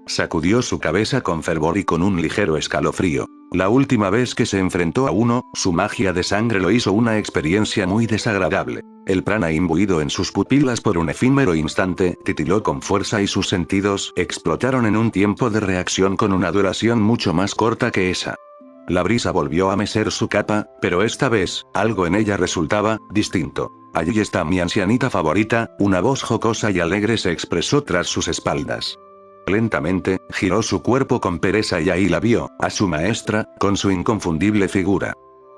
Sacudió su cabeza con fervor y con un ligero escalofrío. La última vez que se enfrentó a uno, su magia de sangre lo hizo una experiencia muy desagradable. El prana imbuido en sus pupilas por un efímero instante, titiló con fuerza y sus sentidos explotaron en un tiempo de reacción con una duración mucho más corta que esa. La brisa volvió a mecer su capa, pero esta vez, algo en ella resultaba distinto. Allí está mi ancianita favorita, una voz jocosa y alegre se expresó tras sus espaldas. Lentamente, giró su cuerpo con pereza y ahí la vio, a su maestra, con su inconfundible figura.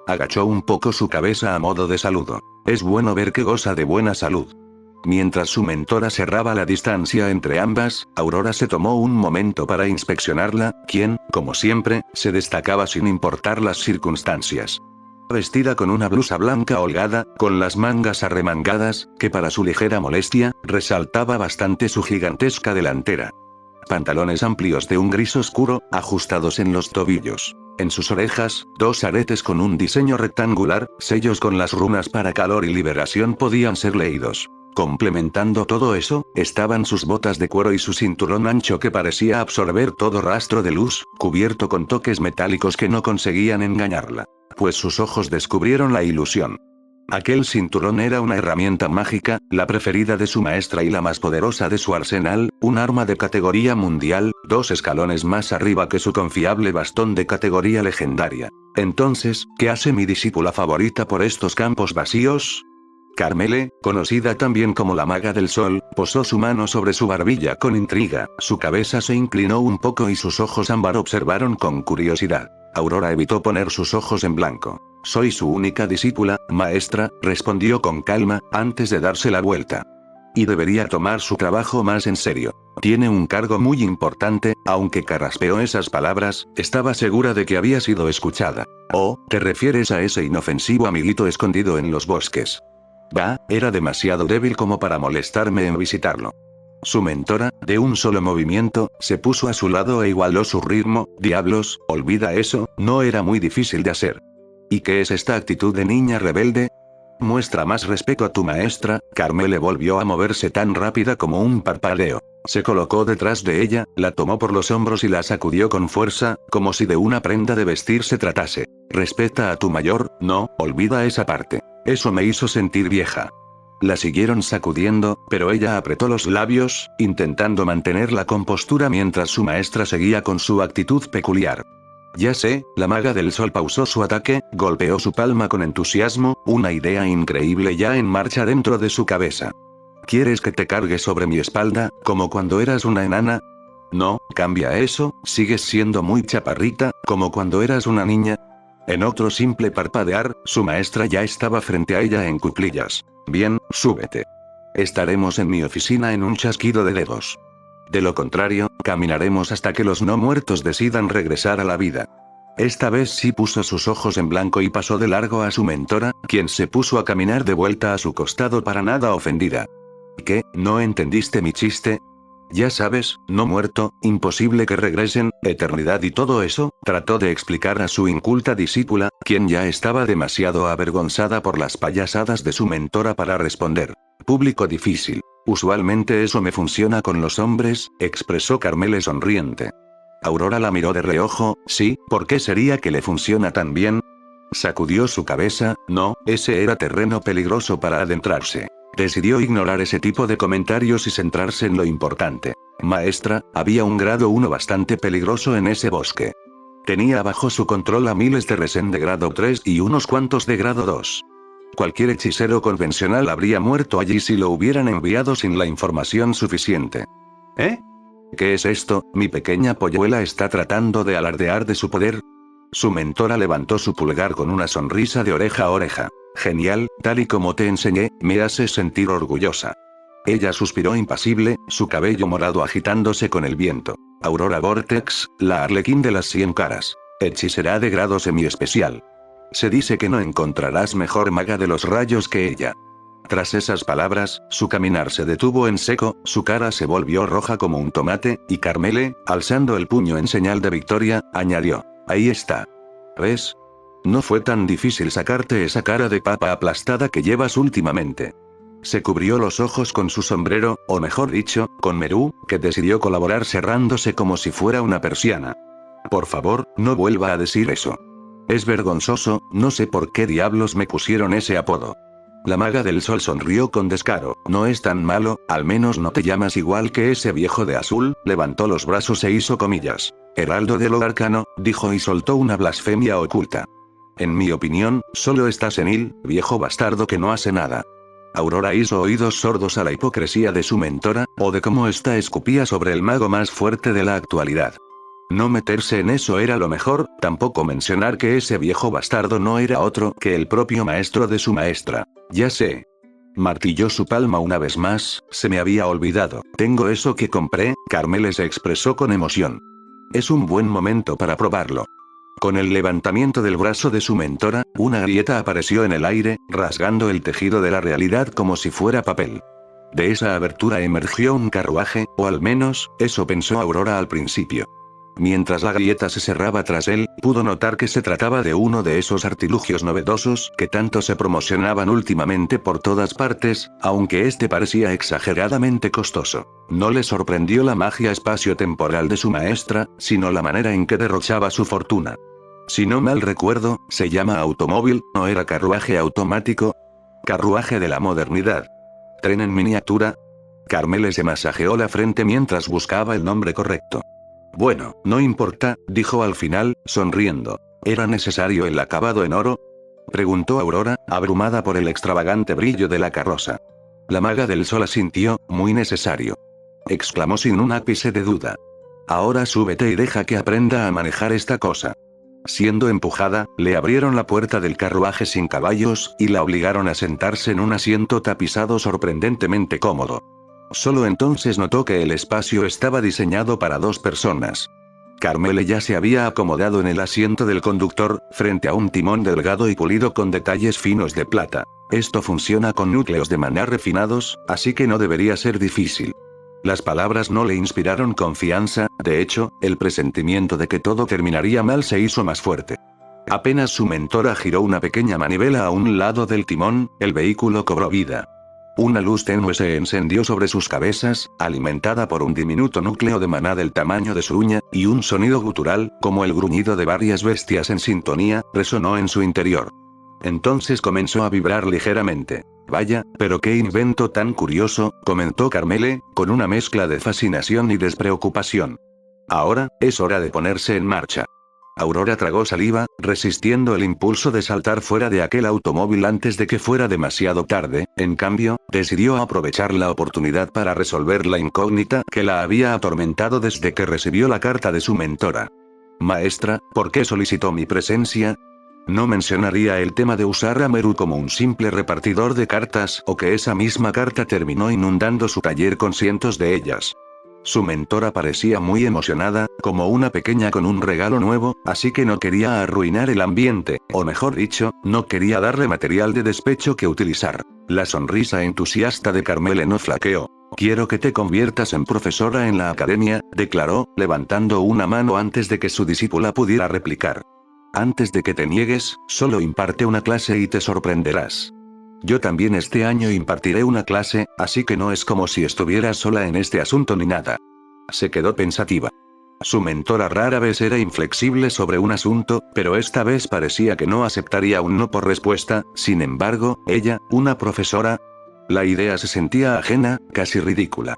Agachó un poco su cabeza a modo de saludo. Es bueno ver que goza de buena salud. Mientras su mentora cerraba la distancia entre ambas, Aurora se tomó un momento para inspeccionarla, quien, como siempre, se destacaba sin importar las circunstancias. Vestida con una blusa blanca holgada, con las mangas arremangadas, que para su ligera molestia, resaltaba bastante su gigantesca delantera. Pantalones amplios de un gris oscuro, ajustados en los tobillos. En sus orejas, 2 aretes con un diseño rectangular, sellos con las runas para calor y liberación podían ser leídos. Complementando todo eso, estaban sus botas de cuero y su cinturón ancho que parecía absorber todo rastro de luz, cubierto con toques metálicos que no conseguían engañarla. Pues sus ojos descubrieron la ilusión. Aquel cinturón era una herramienta mágica, la preferida de su maestra y la más poderosa de su arsenal, un arma de categoría mundial, 2 escalones más arriba que su confiable bastón de categoría legendaria. Entonces, ¿qué hace mi discípula favorita por estos campos vacíos? Carmele, conocida también como la Maga del Sol, posó su mano sobre su barbilla con intriga, su cabeza se inclinó un poco y sus ojos ámbar observaron con curiosidad. Aurora evitó poner sus ojos en blanco. Soy su única discípula, maestra, respondió con calma, antes de darse la vuelta. Y debería tomar su trabajo más en serio. Tiene un cargo muy importante, aunque carraspeó esas palabras, estaba segura de que había sido escuchada. Oh, ¿te refieres a ese inofensivo amiguito escondido en los bosques? Bah, era demasiado débil como para molestarme en visitarlo. Su mentora, de un solo movimiento, se puso a su lado e igualó su ritmo. Diablos, olvida eso, no era muy difícil de hacer. ¿Y qué es esta actitud de niña rebelde? Muestra más respeto a tu maestra. Carmele volvió a moverse tan rápida como un parpadeo. Se colocó detrás de ella, la tomó por los hombros y la sacudió con fuerza, como si de una prenda de vestir se tratase. Respeta a tu mayor, no, olvida esa parte. Eso me hizo sentir vieja. La siguieron sacudiendo, pero ella apretó los labios, intentando mantener la compostura mientras su maestra seguía con su actitud peculiar. Ya sé, la Maga del Sol pausó su ataque, golpeó su palma con entusiasmo, una idea increíble ya en marcha dentro de su cabeza. ¿Quieres que te cargue sobre mi espalda, como cuando eras una enana? No, cambia eso, sigues siendo muy chaparrita, como cuando eras una niña. En otro simple parpadear, su maestra ya estaba frente a ella en cuclillas. Bien, súbete. Estaremos en mi oficina en un chasquido de dedos. De lo contrario, caminaremos hasta que los no muertos decidan regresar a la vida. Esta vez sí puso sus ojos en blanco y pasó de largo a su mentora, quien se puso a caminar de vuelta a su costado para nada ofendida. ¿Qué? ¿No entendiste mi chiste? Ya sabes, no muerto, imposible que regresen, eternidad y todo eso, trató de explicar a su inculta discípula, quien ya estaba demasiado avergonzada por las payasadas de su mentora para responder. Público difícil. Usualmente eso me funciona con los hombres, expresó Carmele sonriente. Aurora la miró de reojo. Sí, ¿por qué sería que le funciona tan bien? Sacudió su cabeza. No, ese era terreno peligroso para adentrarse. Decidió ignorar ese tipo de comentarios y centrarse en lo importante. Maestra, había un grado 1 bastante peligroso en ese bosque. Tenía bajo su control a miles de resen de grado 3 y unos cuantos de grado 2. Cualquier hechicero convencional habría muerto allí si lo hubieran enviado sin la información suficiente. ¿Eh? ¿Qué es esto? ¿Mi pequeña polluela está tratando de alardear de su poder? Su mentora levantó su pulgar con una sonrisa de oreja a oreja. Genial, tal y como te enseñé, me hace sentir orgullosa. Ella suspiró impasible, su cabello morado agitándose con el viento. Aurora Vortex, la arlequín de las 100 caras. Hechicera de grado semi-especial. Se dice que no encontrarás mejor maga de los rayos que ella. Tras esas palabras, su caminar se detuvo en seco, su cara se volvió roja como un tomate, y Carmele, alzando el puño en señal de victoria, añadió: ahí está. ¿Ves? No fue tan difícil sacarte esa cara de papa aplastada que llevas últimamente. Se cubrió los ojos con su sombrero, o mejor dicho, con Meru, que decidió colaborar cerrándose como si fuera una persiana. Por favor, no vuelva a decir eso. Es vergonzoso, no sé por qué diablos me pusieron ese apodo. La maga del sol sonrió con descaro. No es tan malo, al menos no te llamas igual que ese viejo de azul. Levantó los brazos e hizo comillas. Heraldo de lo arcano, dijo y soltó una blasfemia oculta. En mi opinión, solo estás senil, viejo bastardo que no hace nada. Aurora hizo oídos sordos a la hipocresía de su mentora, o de cómo ésta escupía sobre el mago más fuerte de la actualidad. No meterse en eso era lo mejor, tampoco mencionar que ese viejo bastardo no era otro que el propio maestro de su maestra. Ya sé. Martilló su palma una vez más, se me había olvidado. Tengo eso que compré, Carmele se expresó con emoción. Es un buen momento para probarlo. Con el levantamiento del brazo de su mentora, una grieta apareció en el aire, rasgando el tejido de la realidad como si fuera papel. De esa abertura emergió un carruaje, o al menos, eso pensó Aurora al principio. Mientras la grieta se cerraba tras él, pudo notar que se trataba de uno de esos artilugios novedosos que tanto se promocionaban últimamente por todas partes, aunque este parecía exageradamente costoso. No le sorprendió la magia espacio-temporal de su maestra, sino la manera en que derrochaba su fortuna. Si no mal recuerdo, se llama automóvil, ¿no era carruaje automático? Carruaje de la modernidad. Tren en miniatura. Carmele se masajeó la frente mientras buscaba el nombre correcto. Bueno, no importa, dijo al final, sonriendo. ¿Era necesario el acabado en oro? Preguntó Aurora, abrumada por el extravagante brillo de la carroza. La maga del sol asintió, muy necesario. Exclamó sin un ápice de duda. Ahora súbete y deja que aprenda a manejar esta cosa. Siendo empujada, le abrieron la puerta del carruaje sin caballos, y la obligaron a sentarse en un asiento tapizado sorprendentemente cómodo. Solo entonces notó que el espacio estaba diseñado para 2 personas. Carmele ya se había acomodado en el asiento del conductor, frente a un timón delgado y pulido con detalles finos de plata. Esto funciona con núcleos de maná refinados, así que no debería ser difícil. Las palabras no le inspiraron confianza, de hecho, el presentimiento de que todo terminaría mal se hizo más fuerte. Apenas su mentora giró una pequeña manivela a un lado del timón, el vehículo cobró vida. Una luz tenue se encendió sobre sus cabezas, alimentada por un diminuto núcleo de maná del tamaño de su uña, y un sonido gutural, como el gruñido de varias bestias en sintonía, resonó en su interior. Entonces comenzó a vibrar ligeramente. Vaya, pero qué invento tan curioso, comentó Carmele, con una mezcla de fascinación y despreocupación. Ahora, es hora de ponerse en marcha. Aurora tragó saliva, resistiendo el impulso de saltar fuera de aquel automóvil antes de que fuera demasiado tarde. En cambio, decidió aprovechar la oportunidad para resolver la incógnita que la había atormentado desde que recibió la carta de su mentora. Maestra, ¿por qué solicitó mi presencia? No mencionaría el tema de usar a Meru como un simple repartidor de cartas o que esa misma carta terminó inundando su taller con cientos de ellas. Su mentora parecía muy emocionada, como una pequeña con un regalo nuevo, así que no quería arruinar el ambiente, o mejor dicho, no quería darle material de despecho que utilizar. La sonrisa entusiasta de Carmele no flaqueó. Quiero que te conviertas en profesora en la academia, declaró, levantando una mano antes de que su discípula pudiera replicar. Antes de que te niegues, solo imparte una clase y te sorprenderás. Yo también este año impartiré una clase, así que no es como si estuviera sola en este asunto ni nada. Se quedó pensativa. Su mentora rara vez era inflexible sobre un asunto, pero esta vez parecía que no aceptaría un no por respuesta. Sin embargo, ella, una profesora. La idea se sentía ajena, casi ridícula.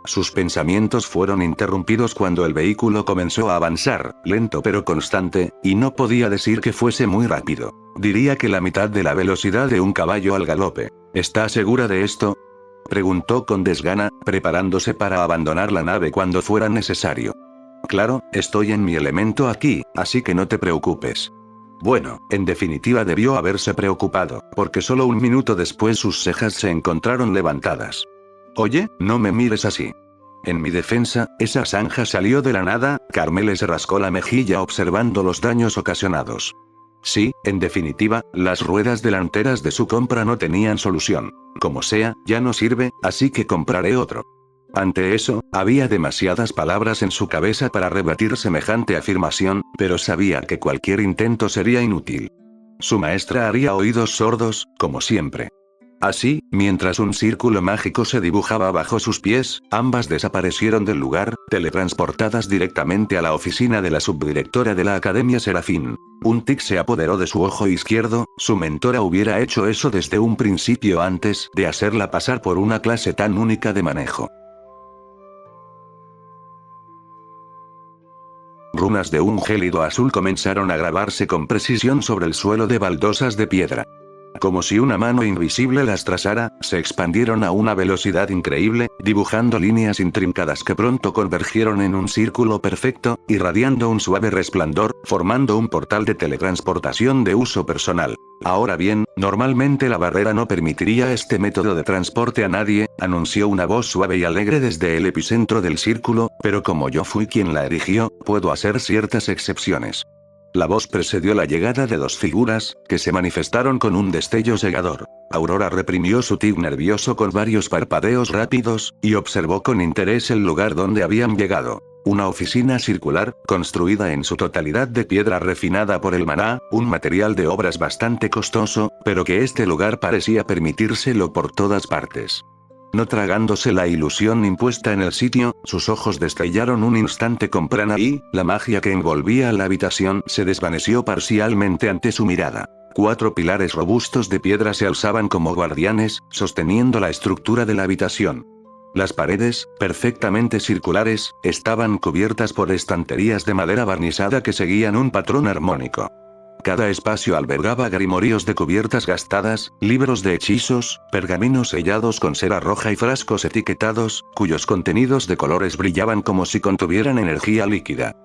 Sus pensamientos fueron interrumpidos cuando el vehículo comenzó a avanzar, lento pero constante, y no podía decir que fuese muy rápido. Diría que la mitad de la velocidad de un caballo al galope. ¿Está segura de esto? Preguntó con desgana, preparándose para abandonar la nave cuando fuera necesario. Claro, estoy en mi elemento aquí, así que no te preocupes. Bueno, en definitiva debió haberse preocupado, porque solo un minuto después sus cejas se encontraron levantadas. Oye, no me mires así. En mi defensa, esa zanja salió de la nada. Carmele se rascó la mejilla observando los daños ocasionados. Sí, en definitiva, las ruedas delanteras de su compra no tenían solución. Como sea, ya no sirve, así que compraré otro. Ante eso, había demasiadas palabras en su cabeza para rebatir semejante afirmación, pero sabía que cualquier intento sería inútil. Su maestra haría oídos sordos, como siempre. Así, mientras un círculo mágico se dibujaba bajo sus pies, ambas desaparecieron del lugar, teletransportadas directamente a la oficina de la subdirectora de la Academia Serafín. Un tic se apoderó de su ojo izquierdo, su mentora hubiera hecho eso desde un principio antes de hacerla pasar por una clase tan única de manejo. Runas de un gélido azul comenzaron a grabarse con precisión sobre el suelo de baldosas de piedra. Como si una mano invisible las trazara, se expandieron a una velocidad increíble, dibujando líneas intrincadas que pronto convergieron en un círculo perfecto, irradiando un suave resplandor, formando un portal de teletransportación de uso personal. Ahora bien, normalmente la barrera no permitiría este método de transporte a nadie, anunció una voz suave y alegre desde el epicentro del círculo, pero como yo fui quien la erigió, puedo hacer ciertas excepciones. La voz precedió la llegada de dos figuras, que se manifestaron con un destello cegador. Aurora reprimió su tic nervioso con varios parpadeos rápidos, y observó con interés el lugar donde habían llegado. Una oficina circular, construida en su totalidad de piedra refinada por el maná, un material de obras bastante costoso, pero que este lugar parecía permitírselo por todas partes. No tragándose la ilusión impuesta en el sitio, sus ojos destellaron un instante con prana y, la magia que envolvía la habitación se desvaneció parcialmente ante su mirada. 4 pilares robustos de piedra se alzaban como guardianes, sosteniendo la estructura de la habitación. Las paredes, perfectamente circulares, estaban cubiertas por estanterías de madera barnizada que seguían un patrón armónico. Cada espacio albergaba grimorios de cubiertas gastadas, libros de hechizos, pergaminos sellados con cera roja y frascos etiquetados, cuyos contenidos de colores brillaban como si contuvieran energía líquida.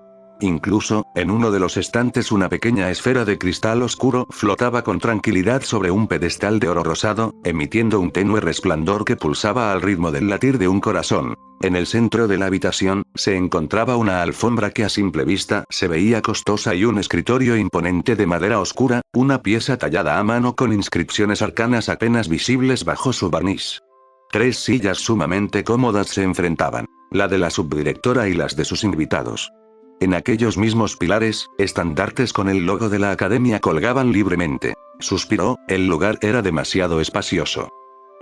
Incluso, en uno de los estantes una pequeña esfera de cristal oscuro flotaba con tranquilidad sobre un pedestal de oro rosado, emitiendo un tenue resplandor que pulsaba al ritmo del latir de un corazón. En el centro de la habitación, se encontraba una alfombra que a simple vista se veía costosa y un escritorio imponente de madera oscura, una pieza tallada a mano con inscripciones arcanas apenas visibles bajo su barniz. 3 sillas sumamente cómodas se enfrentaban, la de la subdirectora y las de sus invitados. En aquellos mismos pilares, estandartes con el logo de la academia colgaban libremente. Suspiró, el lugar era demasiado espacioso.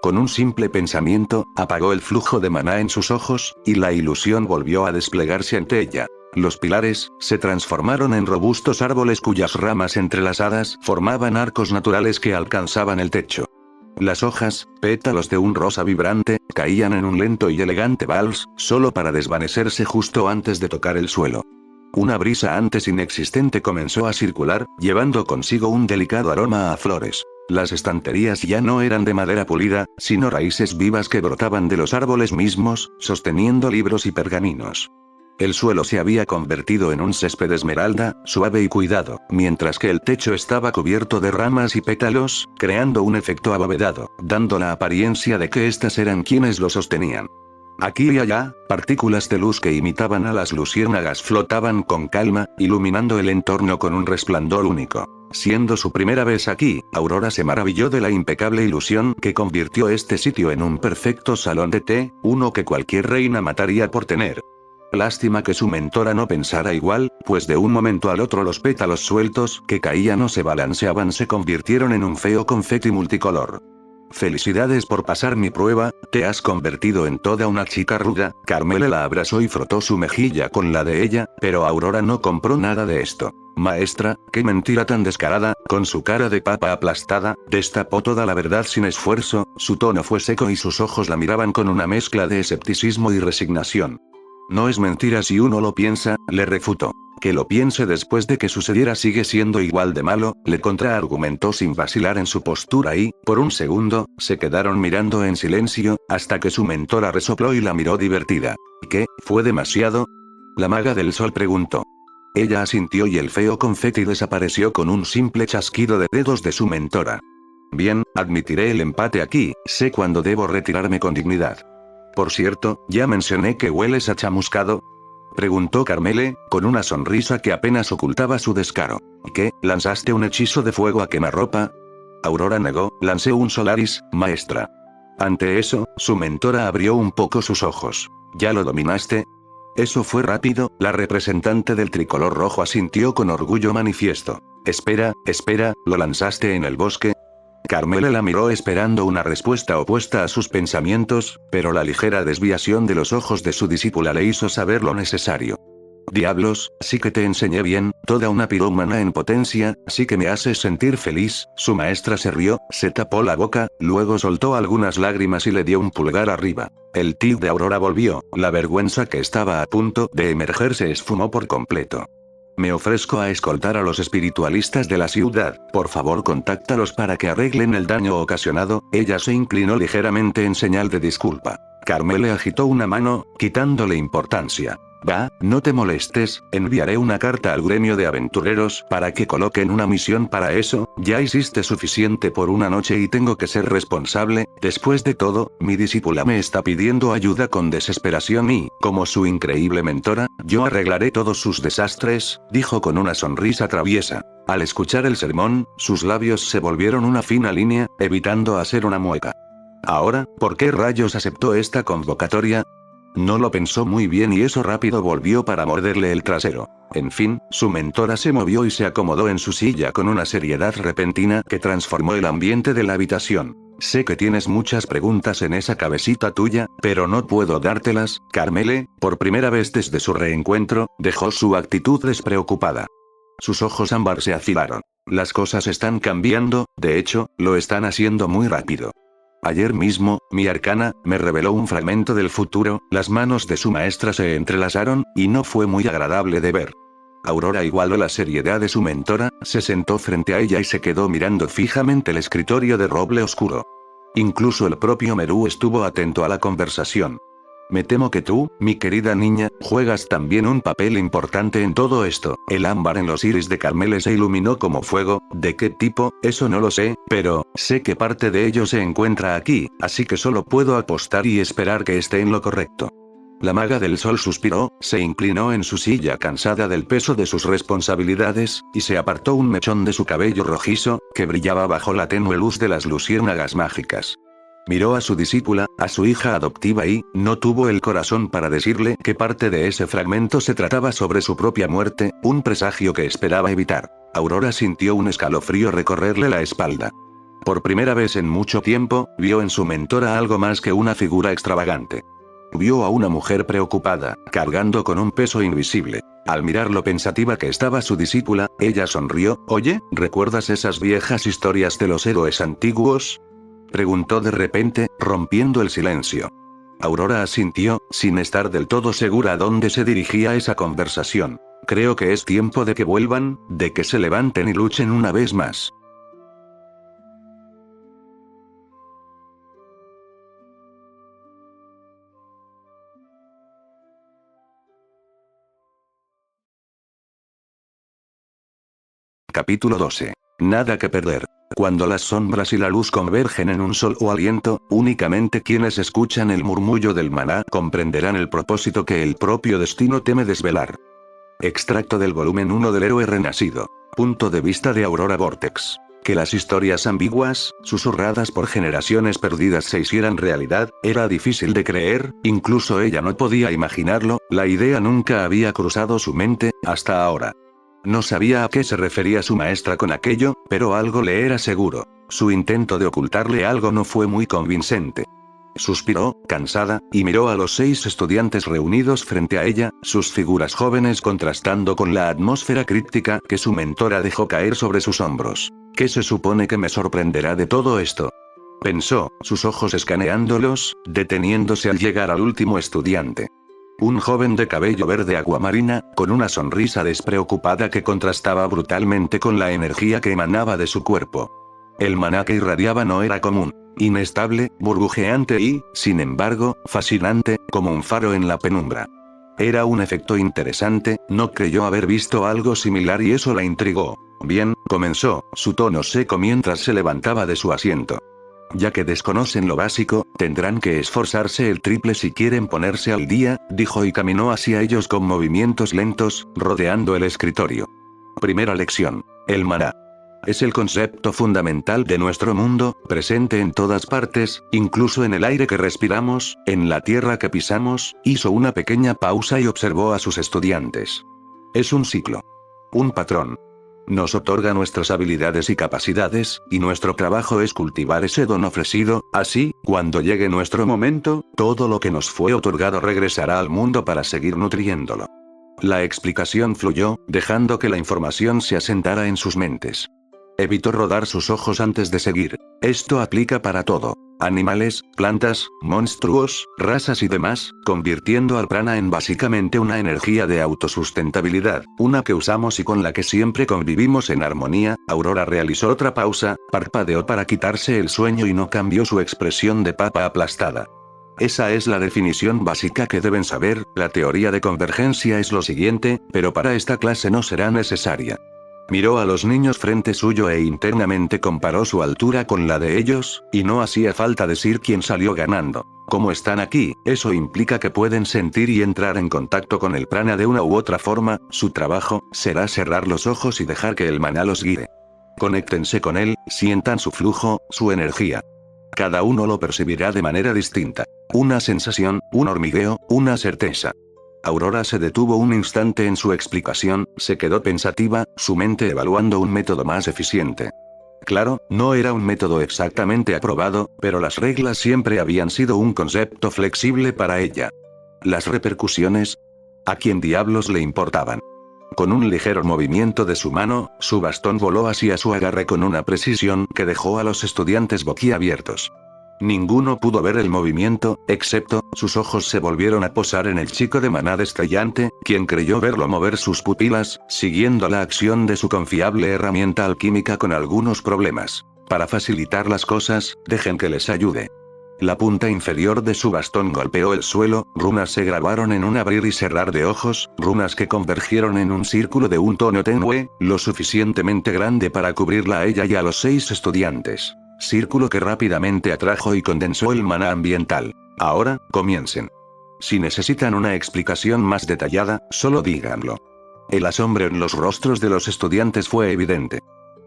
Con un simple pensamiento, apagó el flujo de maná en sus ojos, y la ilusión volvió a desplegarse ante ella. Los pilares, se transformaron en robustos árboles cuyas ramas entrelazadas formaban arcos naturales que alcanzaban el techo. Las hojas, pétalos de un rosa vibrante, caían en un lento y elegante vals, solo para desvanecerse justo antes de tocar el suelo. Una brisa antes inexistente comenzó a circular, llevando consigo un delicado aroma a flores. Las estanterías ya no eran de madera pulida, sino raíces vivas que brotaban de los árboles mismos, sosteniendo libros y pergaminos. El suelo se había convertido en un césped esmeralda, suave y cuidado, mientras que el techo estaba cubierto de ramas y pétalos, creando un efecto abovedado, dando la apariencia de que éstas eran quienes lo sostenían. Aquí y allá, partículas de luz que imitaban a las luciérnagas flotaban con calma, iluminando el entorno con un resplandor único. Siendo su primera vez aquí, Aurora se maravilló de la impecable ilusión que convirtió este sitio en un perfecto salón de té, uno que cualquier reina mataría por tener. Lástima que su mentora no pensara igual, pues de un momento al otro los pétalos sueltos que caían o se balanceaban se convirtieron en un feo confeti multicolor. Felicidades por pasar mi prueba, te has convertido en toda una chica ruda. Carmele la abrazó y frotó su mejilla con la de ella, pero Aurora no compró nada de esto. Maestra, qué mentira tan descarada, con su cara de papa aplastada, destapó toda la verdad sin esfuerzo, su tono fue seco y sus ojos la miraban con una mezcla de escepticismo y resignación. No es mentira si uno lo piensa, le refutó. Que lo piense después de que sucediera sigue siendo igual de malo, le contraargumentó sin vacilar en su postura y, por un segundo, se quedaron mirando en silencio, hasta que su mentora resopló y la miró divertida. ¿Qué, fue demasiado? La maga del sol preguntó. Ella asintió y el feo confeti desapareció con un simple chasquido de dedos de su mentora. Bien, admitiré el empate aquí, sé cuándo debo retirarme con dignidad. Por cierto, ¿ya mencioné que hueles a chamuscado? Preguntó Carmele, con una sonrisa que apenas ocultaba su descaro. ¿Qué? ¿Lanzaste un hechizo de fuego a quemarropa? Aurora negó, lancé un Solaris, maestra. Ante eso, su mentora abrió un poco sus ojos. ¿Ya lo dominaste? Eso fue rápido, la representante del tricolor rojo asintió con orgullo manifiesto. Espera, ¿lo lanzaste en el bosque? Carmele la miró esperando una respuesta opuesta a sus pensamientos, pero la ligera desviación de los ojos de su discípula le hizo saber lo necesario. Diablos, sí que te enseñé bien, toda una pirómana en potencia, sí que me haces sentir feliz. Su maestra se rió, se tapó la boca, luego soltó algunas lágrimas y le dio un pulgar arriba. El tic de Aurora volvió, la vergüenza que estaba a punto de emerger se esfumó por completo. Me ofrezco a escoltar a los espiritualistas de la ciudad, por favor contáctalos para que arreglen el daño ocasionado. Ella se inclinó ligeramente en señal de disculpa. Carmele agitó una mano, quitándole importancia. Va, no te molestes, enviaré una carta al gremio de aventureros para que coloquen una misión para eso. Ya hiciste suficiente por una noche y tengo que ser responsable. Después de todo, mi discípula me está pidiendo ayuda con desesperación y, como su increíble mentora, yo arreglaré todos sus desastres, dijo con una sonrisa traviesa. Al escuchar el sermón, sus labios se volvieron una fina línea, evitando hacer una mueca. Ahora, ¿por qué rayos aceptó esta convocatoria? No lo pensó muy bien y eso rápido volvió para morderle el trasero. En fin, su mentora se movió y se acomodó en su silla con una seriedad repentina que transformó el ambiente de la habitación. Sé que tienes muchas preguntas en esa cabecita tuya, pero no puedo dártelas. Carmele, por primera vez desde su reencuentro, dejó su actitud despreocupada. Sus ojos ámbar se afilaron. Las cosas están cambiando, de hecho, lo están haciendo muy rápido. Ayer mismo, mi arcana, me reveló un fragmento del futuro, las manos de su maestra se entrelazaron, y no fue muy agradable de ver. Aurora igualó la seriedad de su mentora, se sentó frente a ella y se quedó mirando fijamente el escritorio de roble oscuro. Incluso el propio Meru estuvo atento a la conversación. Me temo que tú, mi querida niña, juegas también un papel importante en todo esto. El ámbar en los iris de Carmele se iluminó como fuego. ¿De qué tipo? Eso no lo sé, pero sé que parte de ello se encuentra aquí, así que solo puedo apostar y esperar que esté en lo correcto. La maga del sol suspiró, se inclinó en su silla cansada del peso de sus responsabilidades, y se apartó un mechón de su cabello rojizo, que brillaba bajo la tenue luz de las luciérnagas mágicas. Miró a su discípula, a su hija adoptiva y, no tuvo el corazón para decirle que parte de ese fragmento se trataba sobre su propia muerte, un presagio que esperaba evitar. Aurora sintió un escalofrío recorrerle la espalda. Por primera vez en mucho tiempo, vio en su mentora algo más que una figura extravagante. Vio a una mujer preocupada, cargando con un peso invisible. Al mirar lo pensativa que estaba su discípula, ella sonrió. Oye, ¿recuerdas esas viejas historias de los héroes antiguos? Preguntó de repente, rompiendo el silencio. Aurora asintió, sin estar del todo segura a dónde se dirigía esa conversación. Creo que es tiempo de que vuelvan, de que se levanten y luchen una vez más. Capítulo 12. Nada que perder. Cuando las sombras y la luz convergen en un solo aliento, únicamente quienes escuchan el murmullo del maná comprenderán el propósito que el propio destino teme desvelar. Extracto del volumen 1 del héroe renacido. Punto de vista de Aurora Vortex. Que las historias ambiguas, susurradas por generaciones perdidas se hicieran realidad, era difícil de creer, incluso ella no podía imaginarlo, la idea nunca había cruzado su mente, hasta ahora. No sabía a qué se refería su maestra con aquello, pero algo le era seguro. Su intento de ocultarle algo no fue muy convincente. Suspiró, cansada, y miró a los 6 estudiantes reunidos frente a ella, sus figuras jóvenes contrastando con la atmósfera críptica que su mentora dejó caer sobre sus hombros. ¿Qué se supone que me sorprenderá de todo esto? Pensó, sus ojos escaneándolos, deteniéndose al llegar al último estudiante. Un joven de cabello verde aguamarina, con una sonrisa despreocupada que contrastaba brutalmente con la energía que emanaba de su cuerpo. El maná que irradiaba no era común. Inestable, burbujeante y, sin embargo, fascinante, como un faro en la penumbra. Era un efecto interesante, no creyó haber visto algo similar y eso la intrigó. Bien, comenzó, su tono seco mientras se levantaba de su asiento. Ya que desconocen lo básico, tendrán que esforzarse el triple si quieren ponerse al día, dijo y caminó hacia ellos con movimientos lentos, rodeando el escritorio. Primera lección. El maná. Es el concepto fundamental de nuestro mundo, presente en todas partes, incluso en el aire que respiramos, en la tierra que pisamos. Hizo una pequeña pausa y observó a sus estudiantes. Es un ciclo. Un patrón. Nos otorga nuestras habilidades y capacidades, y nuestro trabajo es cultivar ese don ofrecido. Así, cuando llegue nuestro momento, todo lo que nos fue otorgado regresará al mundo para seguir nutriéndolo. La explicación fluyó, dejando que la información se asentara en sus mentes. Evitó rodar sus ojos antes de seguir. Esto aplica para todo. Animales, plantas, monstruos, razas y demás, convirtiendo al prana en básicamente una energía de autosustentabilidad, una que usamos y con la que siempre convivimos en armonía. Aurora realizó otra pausa, parpadeó para quitarse el sueño y no cambió su expresión de papa aplastada. Esa es la definición básica que deben saber. La teoría de convergencia es lo siguiente, pero para esta clase no será necesaria. Miró a los niños frente suyo e internamente comparó su altura con la de ellos, y no hacía falta decir quién salió ganando. Como están aquí, eso implica que pueden sentir y entrar en contacto con el prana de una u otra forma. Su trabajo será cerrar los ojos y dejar que el maná los guíe. Conéctense con él, sientan su flujo, su energía. Cada uno lo percibirá de manera distinta. Una sensación, un hormigueo, una certeza. Aurora se detuvo un instante en su explicación, se quedó pensativa, su mente evaluando un método más eficiente. Claro, no era un método exactamente aprobado, pero las reglas siempre habían sido un concepto flexible para ella. Las repercusiones, ¿a quién diablos le importaban? Con un ligero movimiento de su mano, su bastón voló hacia su agarre con una precisión que dejó a los estudiantes boquiabiertos. Ninguno pudo ver el movimiento, excepto, sus ojos se volvieron a posar en el chico de maná destellante, quien creyó verlo mover sus pupilas, siguiendo la acción de su confiable herramienta alquímica con algunos problemas. Para facilitar las cosas, dejen que les ayude. La punta inferior de su bastón golpeó el suelo, runas se grabaron en un abrir y cerrar de ojos, runas que convergieron en un círculo de un tono tenue, lo suficientemente grande para cubrirla a ella y a los 6 estudiantes. Círculo que rápidamente atrajo y condensó el maná ambiental. Ahora, comiencen. Si necesitan una explicación más detallada, solo díganlo. El asombro en los rostros de los estudiantes fue evidente.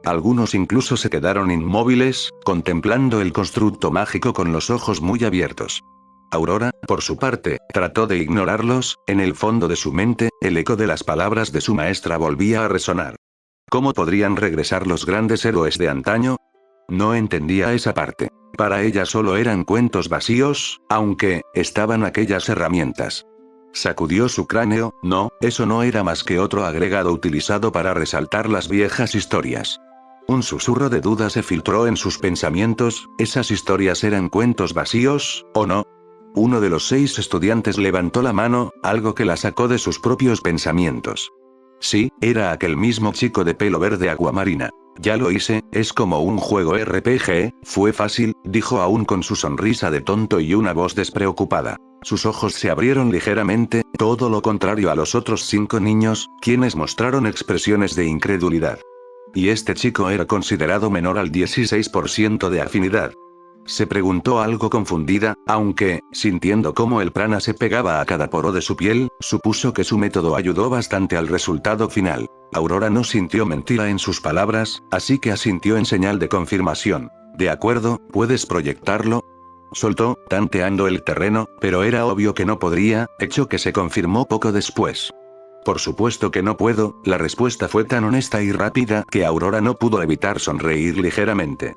Algunos incluso se quedaron inmóviles, contemplando el constructo mágico con los ojos muy abiertos. Aurora, por su parte, trató de ignorarlos. En el fondo de su mente, el eco de las palabras de su maestra volvía a resonar. ¿Cómo podrían regresar los grandes héroes de antaño? No entendía esa parte. Para ella solo eran cuentos vacíos, aunque estaban aquellas herramientas. Sacudió su cráneo. No, eso no era más que otro agregado utilizado para resaltar las viejas historias. Un susurro de duda se filtró en sus pensamientos. ¿Esas historias eran cuentos vacíos, o no? Uno de los 6 estudiantes levantó la mano, algo que la sacó de sus propios pensamientos. Sí, era aquel mismo chico de pelo verde aguamarina. Ya lo hice, es como un juego RPG, fue fácil, dijo aún con su sonrisa de tonto y una voz despreocupada. Sus ojos se abrieron ligeramente, todo lo contrario a los otros 5 niños, quienes mostraron expresiones de incredulidad. Y este chico era considerado menor al 16% de afinidad. Se preguntó algo confundida, aunque, sintiendo cómo el prana se pegaba a cada poro de su piel, supuso que su método ayudó bastante al resultado final. Aurora no sintió mentira en sus palabras, así que asintió en señal de confirmación. De acuerdo, ¿puedes proyectarlo? Soltó, tanteando el terreno, pero era obvio que no podría, hecho que se confirmó poco después. Por supuesto que no puedo, la respuesta fue tan honesta y rápida que Aurora no pudo evitar sonreír ligeramente.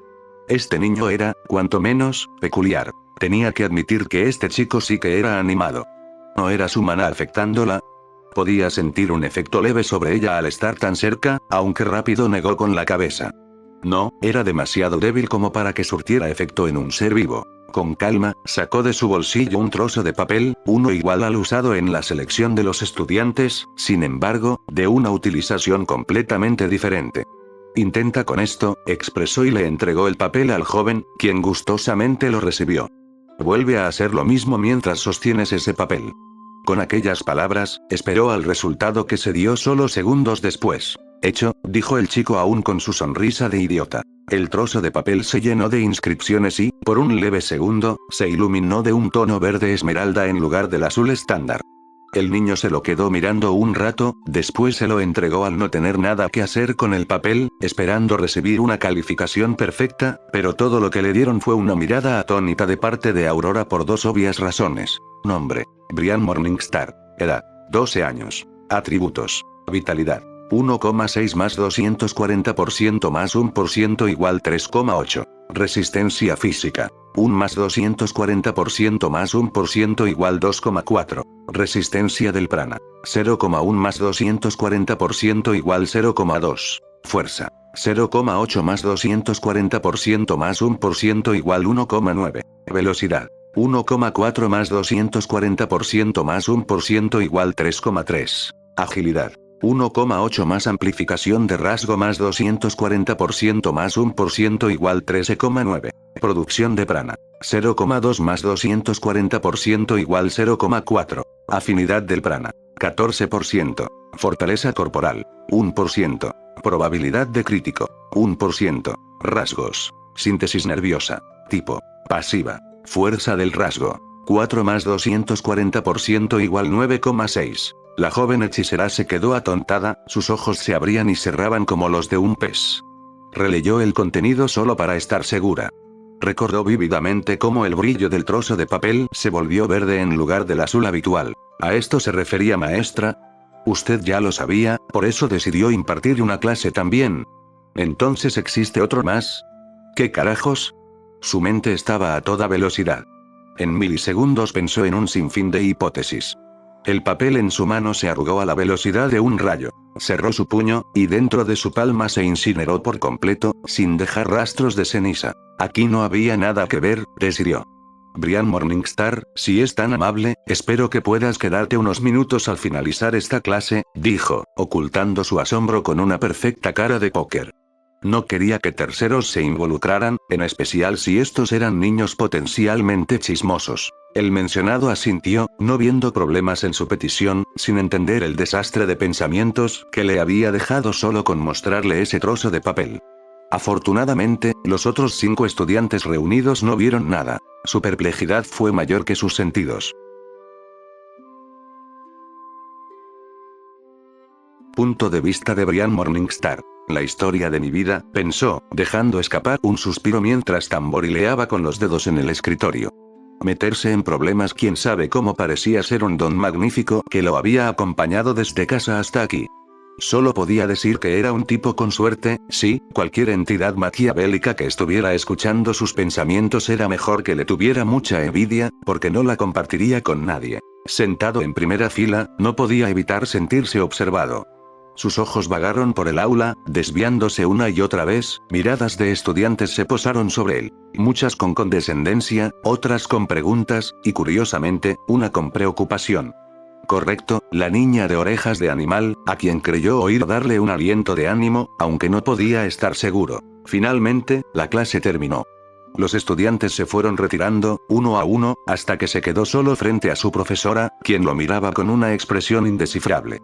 Este niño era, cuanto menos, peculiar. Tenía que admitir que este chico sí que era animado. ¿No era su maná afectándola? Podía sentir un efecto leve sobre ella al estar tan cerca, aunque rápido negó con la cabeza. No, era demasiado débil como para que surtiera efecto en un ser vivo. Con calma, sacó de su bolsillo un trozo de papel, uno igual al usado en la selección de los estudiantes, sin embargo, de una utilización completamente diferente. Intenta con esto, expresó y le entregó el papel al joven, quien gustosamente lo recibió. Vuelve a hacer lo mismo mientras sostienes ese papel. Con aquellas palabras, esperó al resultado que se dio solo segundos después. Hecho, dijo el chico aún con su sonrisa de idiota. El trozo de papel se llenó de inscripciones y, por un leve segundo, se iluminó de un tono verde esmeralda en lugar del azul estándar. El niño se lo quedó mirando un rato, después se lo entregó al no tener nada que hacer con el papel, esperando recibir una calificación perfecta, pero todo lo que le dieron fue una mirada atónita de parte de Aurora por dos obvias razones. Nombre: Brian Morningstar. Edad: 12 años. Atributos: vitalidad: 1,6 más 240% más 1% igual 3,8. Resistencia física: 1 más 240% más 1% igual 2,4. Resistencia del prana: 0,1 más 240% igual 0,2. Fuerza: 0,8 más 240% más 1% igual 1,9. Velocidad: 1,4 más 240% más 1% igual 3,3. Agilidad: 1,8 más amplificación de rasgo más 240% más 1% igual 13,9. Producción de prana: 0,2 más 240% igual 0,4. Afinidad del prana: 14%. Fortaleza corporal: 1%. Probabilidad de crítico: 1%. Rasgos: síntesis nerviosa. Tipo: pasiva. Fuerza del rasgo: 4 más 240% igual 9,6. La joven hechicera se quedó atontada, sus ojos se abrían y cerraban como los de un pez. Releyó el contenido solo para estar segura. Recordó vívidamente cómo el brillo del trozo de papel se volvió verde en lugar del azul habitual. ¿A esto se refería, maestra? Usted ya lo sabía, por eso decidió impartir una clase también. ¿Entonces existe otro más? ¿Qué carajos? Su mente estaba a toda velocidad. En milisegundos pensó en un sinfín de hipótesis. El papel en su mano se arrugó a la velocidad de un rayo. Cerró su puño, y dentro de su palma se incineró por completo, sin dejar rastros de ceniza. Aquí no había nada que ver, decidió. Brian Morningstar, si es tan amable, espero que puedas quedarte unos minutos al finalizar esta clase, dijo, ocultando su asombro con una perfecta cara de póker. No quería que terceros se involucraran, en especial si estos eran niños potencialmente chismosos. El mencionado asintió, no viendo problemas en su petición, sin entender el desastre de pensamientos que le había dejado solo con mostrarle ese trozo de papel. Afortunadamente, los otros 5 estudiantes reunidos no vieron nada. Su perplejidad fue mayor que sus sentidos. Punto de vista de Brian Morningstar. La historia de mi vida, pensó, dejando escapar un suspiro mientras tamborileaba con los dedos en el escritorio. Meterse en problemas, quién sabe cómo, parecía ser un don magnífico que lo había acompañado desde casa hasta aquí. Solo podía decir que era un tipo con suerte, sí, cualquier entidad maquiavélica que estuviera escuchando sus pensamientos era mejor que le tuviera mucha envidia, porque no la compartiría con nadie. Sentado en primera fila, no podía evitar sentirse observado. Sus ojos vagaron por el aula, desviándose una y otra vez, miradas de estudiantes se posaron sobre él. Muchas con condescendencia, otras con preguntas, y curiosamente, una con preocupación. Correcto, la niña de orejas de animal, a quien creyó oír darle un aliento de ánimo, aunque no podía estar seguro. Finalmente, la clase terminó. Los estudiantes se fueron retirando, uno a uno, hasta que se quedó solo frente a su profesora, quien lo miraba con una expresión indescifrable.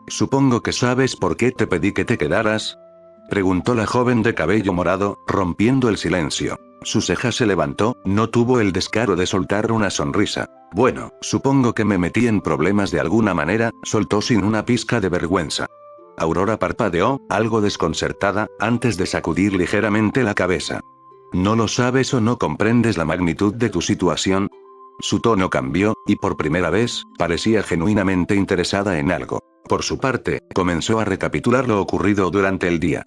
«Supongo que sabes por qué te pedí que te quedaras», preguntó la joven de cabello morado, rompiendo el silencio. Su ceja se levantó, no tuvo el descaro de soltar una sonrisa. «Bueno, supongo que me metí en problemas de alguna manera», soltó sin una pizca de vergüenza. Aurora parpadeó, algo desconcertada, antes de sacudir ligeramente la cabeza. «¿No lo sabes o no comprendes la magnitud de tu situación?». Su tono cambió, y por primera vez, parecía genuinamente interesada en algo. Por su parte, comenzó a recapitular lo ocurrido durante el día.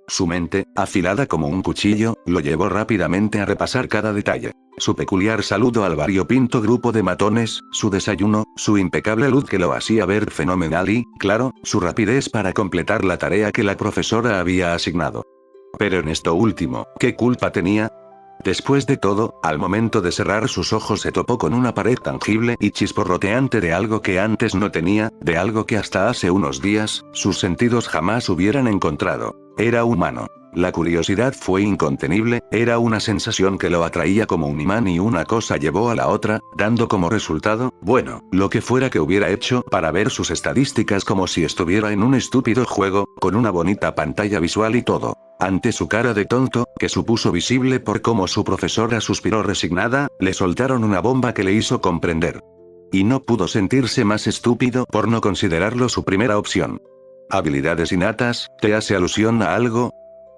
Su mente, afilada como un cuchillo, lo llevó rápidamente a repasar cada detalle. Su peculiar saludo al variopinto grupo de matones, su desayuno, su impecable luz que lo hacía ver fenomenal y, claro, su rapidez para completar la tarea que la profesora había asignado. Pero en esto último, ¿qué culpa tenía? Después de todo, al momento de cerrar sus ojos se topó con una pared tangible y chisporroteante de algo que antes no tenía, de algo que hasta hace unos días, sus sentidos jamás hubieran encontrado. Era humano. La curiosidad fue incontenible, era una sensación que lo atraía como un imán y una cosa llevó a la otra, dando como resultado, bueno, lo que fuera que hubiera hecho para ver sus estadísticas como si estuviera en un estúpido juego, con una bonita pantalla visual y todo. Ante su cara de tonto, que supuso visible por cómo su profesora suspiró resignada, le soltaron una bomba que le hizo comprender. y no pudo sentirse más estúpido por no considerarlo su primera opción. ¿Habilidades innatas? ¿Te hace alusión a algo?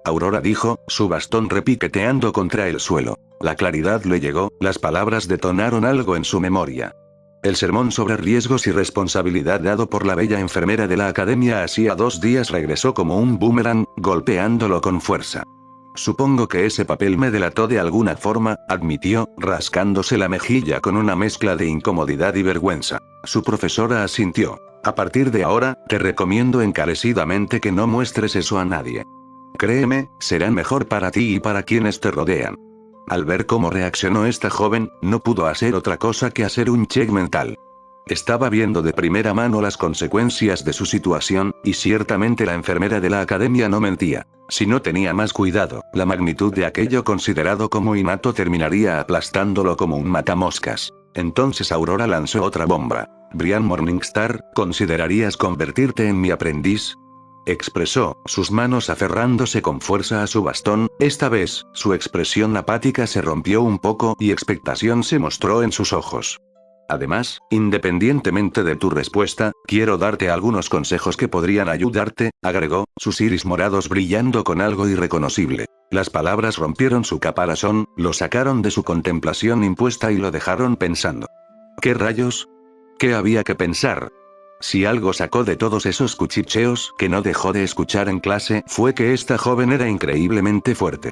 Aurora dijo, su bastón repiqueteando contra el suelo. La claridad le llegó, las palabras detonaron algo en su memoria. El sermón sobre riesgos y responsabilidad dado por la bella enfermera de la academia hacía 2 días regresó como un boomerang, golpeándolo con fuerza. Supongo que ese papel me delató de alguna forma, admitió, rascándose la mejilla con una mezcla de incomodidad y vergüenza. Su profesora asintió. A partir de ahora, te recomiendo encarecidamente que no muestres eso a nadie. Créeme, será mejor para ti y para quienes te rodean. Al ver cómo reaccionó esta joven, no pudo hacer otra cosa que hacer un check mental. Estaba viendo de primera mano las consecuencias de su situación, y ciertamente la enfermera de la academia no mentía. Si no tenía más cuidado, la magnitud de aquello considerado como innato terminaría aplastándolo como un matamoscas. Entonces Aurora lanzó otra bomba. Brian Morningstar, ¿considerarías convertirte en mi aprendiz? Expresó, sus manos aferrándose con fuerza a su bastón. Esta vez, su expresión apática se rompió un poco y expectación se mostró en sus ojos. Además, independientemente de tu respuesta, quiero darte algunos consejos que podrían ayudarte, agregó, sus iris morados brillando con algo irreconocible. Las palabras rompieron su caparazón, lo sacaron de su contemplación impuesta y lo dejaron pensando. ¿Qué rayos? ¿Qué había que pensar? Si algo sacó de todos esos cuchicheos que no dejó de escuchar en clase fue que esta joven era increíblemente fuerte.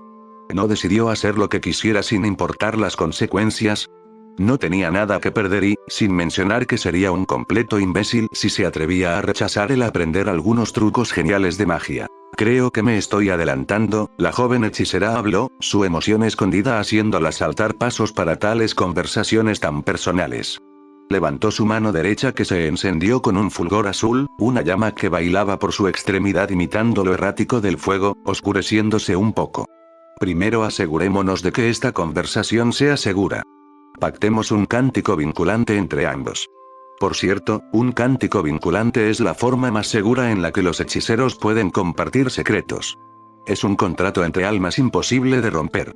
No decidió hacer lo que quisiera sin importar las consecuencias. No tenía nada que perder y, sin mencionar que sería un completo imbécil si se atrevía a rechazar el aprender algunos trucos geniales de magia. Creo que me estoy adelantando, la joven hechicera habló, su emoción escondida haciéndola saltar pasos para tales conversaciones tan personales. Levantó su mano derecha que se encendió con un fulgor azul, una llama que bailaba por su extremidad imitando lo errático del fuego, oscureciéndose un poco. Primero asegurémonos de que esta conversación sea segura. Pactemos un cántico vinculante entre ambos. Por cierto, un cántico vinculante es la forma más segura en la que los hechiceros pueden compartir secretos. Es un contrato entre almas imposible de romper.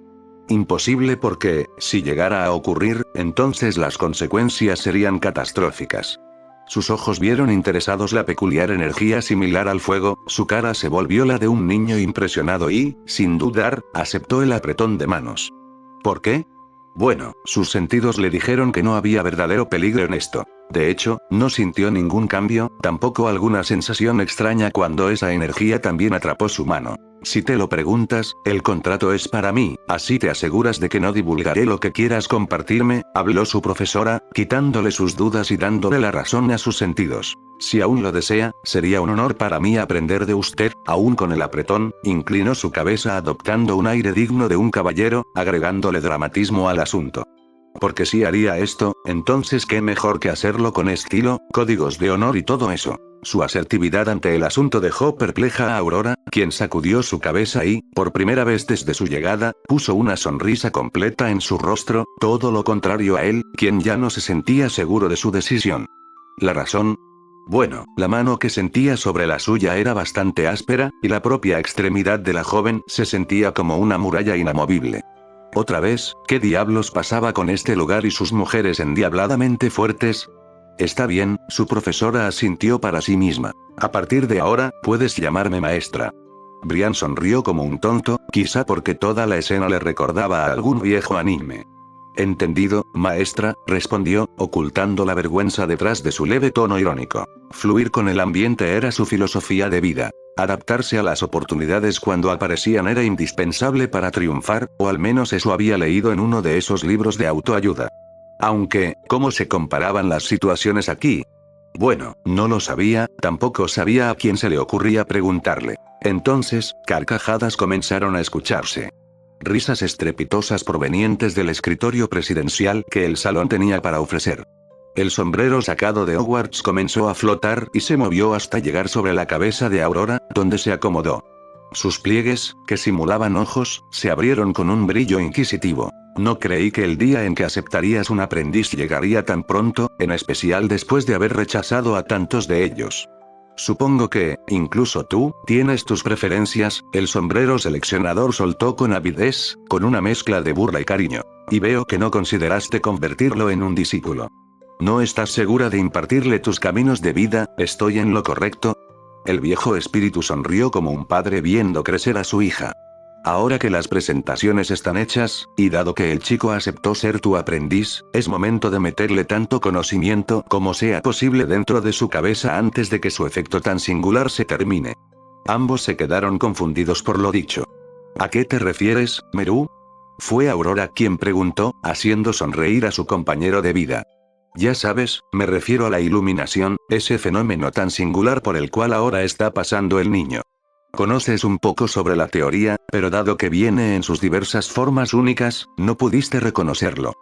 Imposible porque, si llegara a ocurrir, entonces las consecuencias serían catastróficas. Sus ojos vieron interesados la peculiar energía similar al fuego, su cara se volvió la de un niño impresionado y, sin dudar, aceptó el apretón de manos. ¿Por qué? Bueno, sus sentidos le dijeron que no había verdadero peligro en esto. De hecho, no sintió ningún cambio, tampoco alguna sensación extraña cuando esa energía también atrapó su mano. Si te lo preguntas, el contrato es para mí, así te aseguras de que no divulgaré lo que quieras compartirme, habló su profesora, quitándole sus dudas y dándole la razón a sus sentidos. Si aún lo desea, sería un honor para mí aprender de usted, aún con el apretón, inclinó su cabeza adoptando un aire digno de un caballero, agregándole dramatismo al asunto. Porque si haría esto, entonces qué mejor que hacerlo con estilo, códigos de honor y todo eso. Su asertividad ante el asunto dejó perpleja a Aurora, quien sacudió su cabeza y, por primera vez desde su llegada, puso una sonrisa completa en su rostro, todo lo contrario a él, quien ya no se sentía seguro de su decisión. ¿La razón? Bueno, la mano que sentía sobre la suya era bastante áspera, y la propia extremidad de la joven se sentía como una muralla inamovible. Otra vez, ¿qué diablos pasaba con este lugar y sus mujeres endiabladamente fuertes? Está bien, su profesora asintió para sí misma. A partir de ahora, puedes llamarme maestra. Brian sonrió como un tonto, quizá porque toda la escena le recordaba a algún viejo anime. Entendido, maestra, respondió, ocultando la vergüenza detrás de su leve tono irónico. Fluir con el ambiente era su filosofía de vida. Adaptarse a las oportunidades cuando aparecían era indispensable para triunfar, o al menos eso había leído en uno de esos libros de autoayuda. Aunque, ¿cómo se comparaban las situaciones aquí? Bueno, no lo sabía, tampoco sabía a quién se le ocurría preguntarle. Entonces, carcajadas comenzaron a escucharse. Risas estrepitosas provenientes del escritorio presidencial que el salón tenía para ofrecer. El sombrero sacado de Hogwarts comenzó a flotar y se movió hasta llegar sobre la cabeza de Aurora, donde se acomodó. Sus pliegues, que simulaban ojos, se abrieron con un brillo inquisitivo. No creí que el día en que aceptarías un aprendiz llegaría tan pronto, en especial después de haber rechazado a tantos de ellos. Supongo que, incluso tú, tienes tus preferencias, el sombrero seleccionador soltó con avidez, con una mezcla de burla y cariño. Y veo que no consideraste convertirlo en un discípulo. ¿No estás segura de impartirle tus caminos de vida? ¿Estoy en lo correcto? El viejo espíritu sonrió como un padre viendo crecer a su hija. Ahora que las presentaciones están hechas, y dado que el chico aceptó ser tu aprendiz, es momento de meterle tanto conocimiento como sea posible dentro de su cabeza antes de que su efecto tan singular se termine. Ambos se quedaron confundidos por lo dicho. ¿A qué te refieres, Meru? Fue Aurora quien preguntó, haciendo sonreír a su compañero de vida. Ya sabes, me refiero a la iluminación, ese fenómeno tan singular por el cual ahora está pasando el niño. Conoces un poco sobre la teoría, pero dado que viene en sus diversas formas únicas, no pudiste reconocerlo.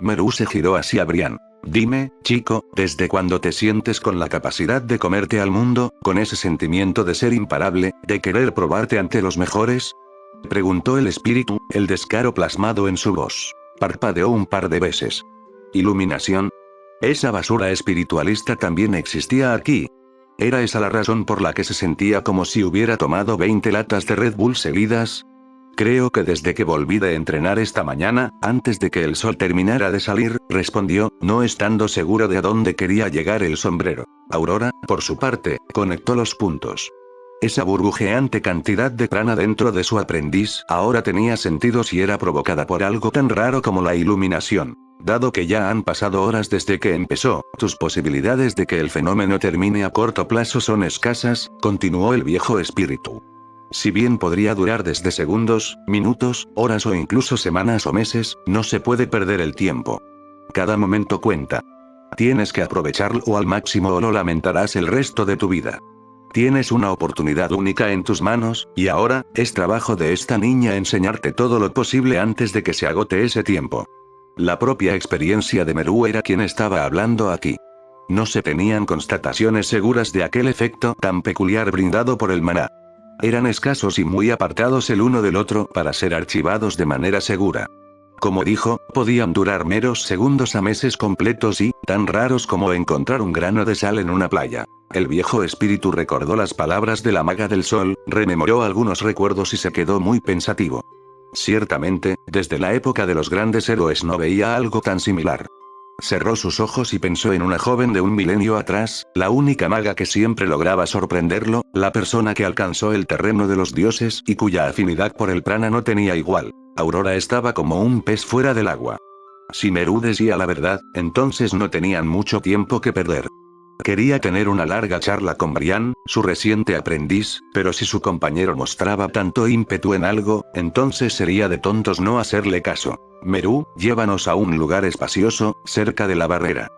Meru se giró hacia Brian. Dime, chico, ¿desde cuándo te sientes con la capacidad de comerte al mundo, con ese sentimiento de ser imparable, de querer probarte ante los mejores? Preguntó el espíritu, el descaro plasmado en su voz. Parpadeó un par de veces. ¿Iluminación? Esa basura espiritualista también existía aquí. ¿Era esa la razón por la que se sentía como si hubiera tomado 20 latas de Red Bull seguidas? Creo que desde que volví de entrenar esta mañana, antes de que el sol terminara de salir, respondió, no estando seguro de a dónde quería llegar el sombrero. Aurora, por su parte, conectó los puntos. Esa burbujeante cantidad de prana dentro de su aprendiz ahora tenía sentido si era provocada por algo tan raro como la iluminación. Dado que ya han pasado horas desde que empezó, tus posibilidades de que el fenómeno termine a corto plazo son escasas, continuó el viejo espíritu. Si bien podría durar desde segundos, minutos, horas o incluso semanas o meses, no se puede perder el tiempo. Cada momento cuenta. Tienes que aprovecharlo al máximo o lo lamentarás el resto de tu vida. Tienes una oportunidad única en tus manos, y ahora, es trabajo de esta niña enseñarte todo lo posible antes de que se agote ese tiempo. La propia experiencia de Meru era quien estaba hablando aquí. No se tenían constataciones seguras de aquel efecto tan peculiar brindado por el maná. Eran escasos y muy apartados el uno del otro para ser archivados de manera segura. Como dijo, podían durar meros segundos a meses completos y, tan raros como encontrar un grano de sal en una playa. El viejo espíritu recordó las palabras de la maga del sol, rememoró algunos recuerdos y se quedó muy pensativo. Ciertamente, desde la época de los grandes héroes no veía algo tan similar. Cerró sus ojos y pensó en una joven de un milenio atrás, la única maga que siempre lograba sorprenderlo, la persona que alcanzó el terreno de los dioses y cuya afinidad por el prana no tenía igual. Aurora estaba como un pez fuera del agua. Si Meru decía la verdad, entonces no tenían mucho tiempo que perder. Quería tener una larga charla con Brian, su reciente aprendiz, pero si su compañero mostraba tanto ímpetu en algo, entonces sería de tontos no hacerle caso. Meru, llévanos a un lugar espacioso, cerca de la barrera.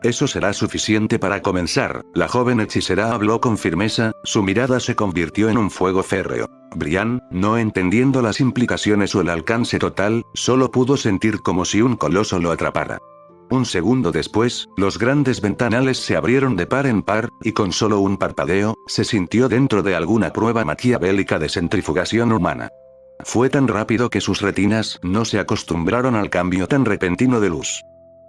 Eso será suficiente para comenzar, la joven hechicera habló con firmeza, su mirada se convirtió en un fuego férreo. Brian, no entendiendo las implicaciones o el alcance total, solo pudo sentir como si un coloso lo atrapara. Un segundo después, los grandes ventanales se abrieron de par en par, y con solo un parpadeo, se sintió dentro de alguna prueba maquiavélica de centrifugación humana. Fue tan rápido que sus retinas no se acostumbraron al cambio tan repentino de luz.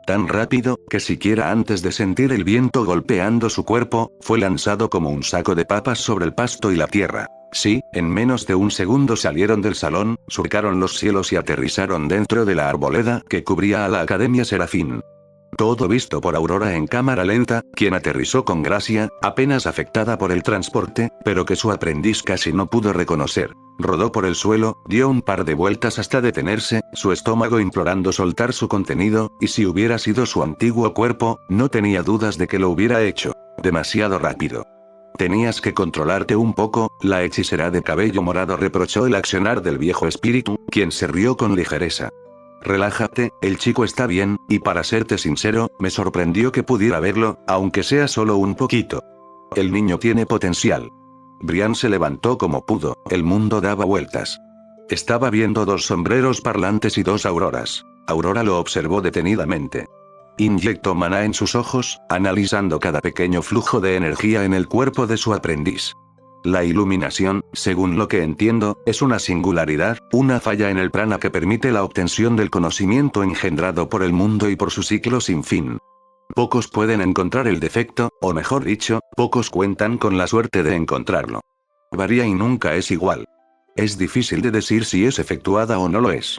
Tan rápido, que siquiera antes de sentir el viento golpeando su cuerpo, fue lanzado como un saco de papas sobre el pasto y la tierra. Sí, en menos de un segundo salieron del salón, surcaron los cielos y aterrizaron dentro de la arboleda que cubría a la Academia Serafín. Todo visto por Aurora en cámara lenta, quien aterrizó con gracia, apenas afectada por el transporte, pero que su aprendiz casi no pudo reconocer. Rodó por el suelo, dio un par de vueltas hasta detenerse, su estómago implorando soltar su contenido, y si hubiera sido su antiguo cuerpo, no tenía dudas de que lo hubiera hecho. Demasiado rápido. Tenías que controlarte un poco, la hechicera de cabello morado reprochó el accionar del viejo espíritu, quien se rió con ligereza. Relájate, el chico está bien, y para serte sincero, me sorprendió que pudiera verlo, aunque sea solo un poquito. El niño tiene potencial. Brian se levantó como pudo, el mundo daba vueltas. Estaba viendo dos sombreros parlantes y dos auroras. Aurora lo observó detenidamente. Inyectó maná en sus ojos, analizando cada pequeño flujo de energía en el cuerpo de su aprendiz. La iluminación, según lo que entiendo, es una singularidad, una falla en el prana que permite la obtención del conocimiento engendrado por el mundo y por su ciclo sin fin. Pocos pueden encontrar el defecto, o mejor dicho, pocos cuentan con la suerte de encontrarlo. Varía y nunca es igual. Es difícil de decir si es efectuada o no lo es.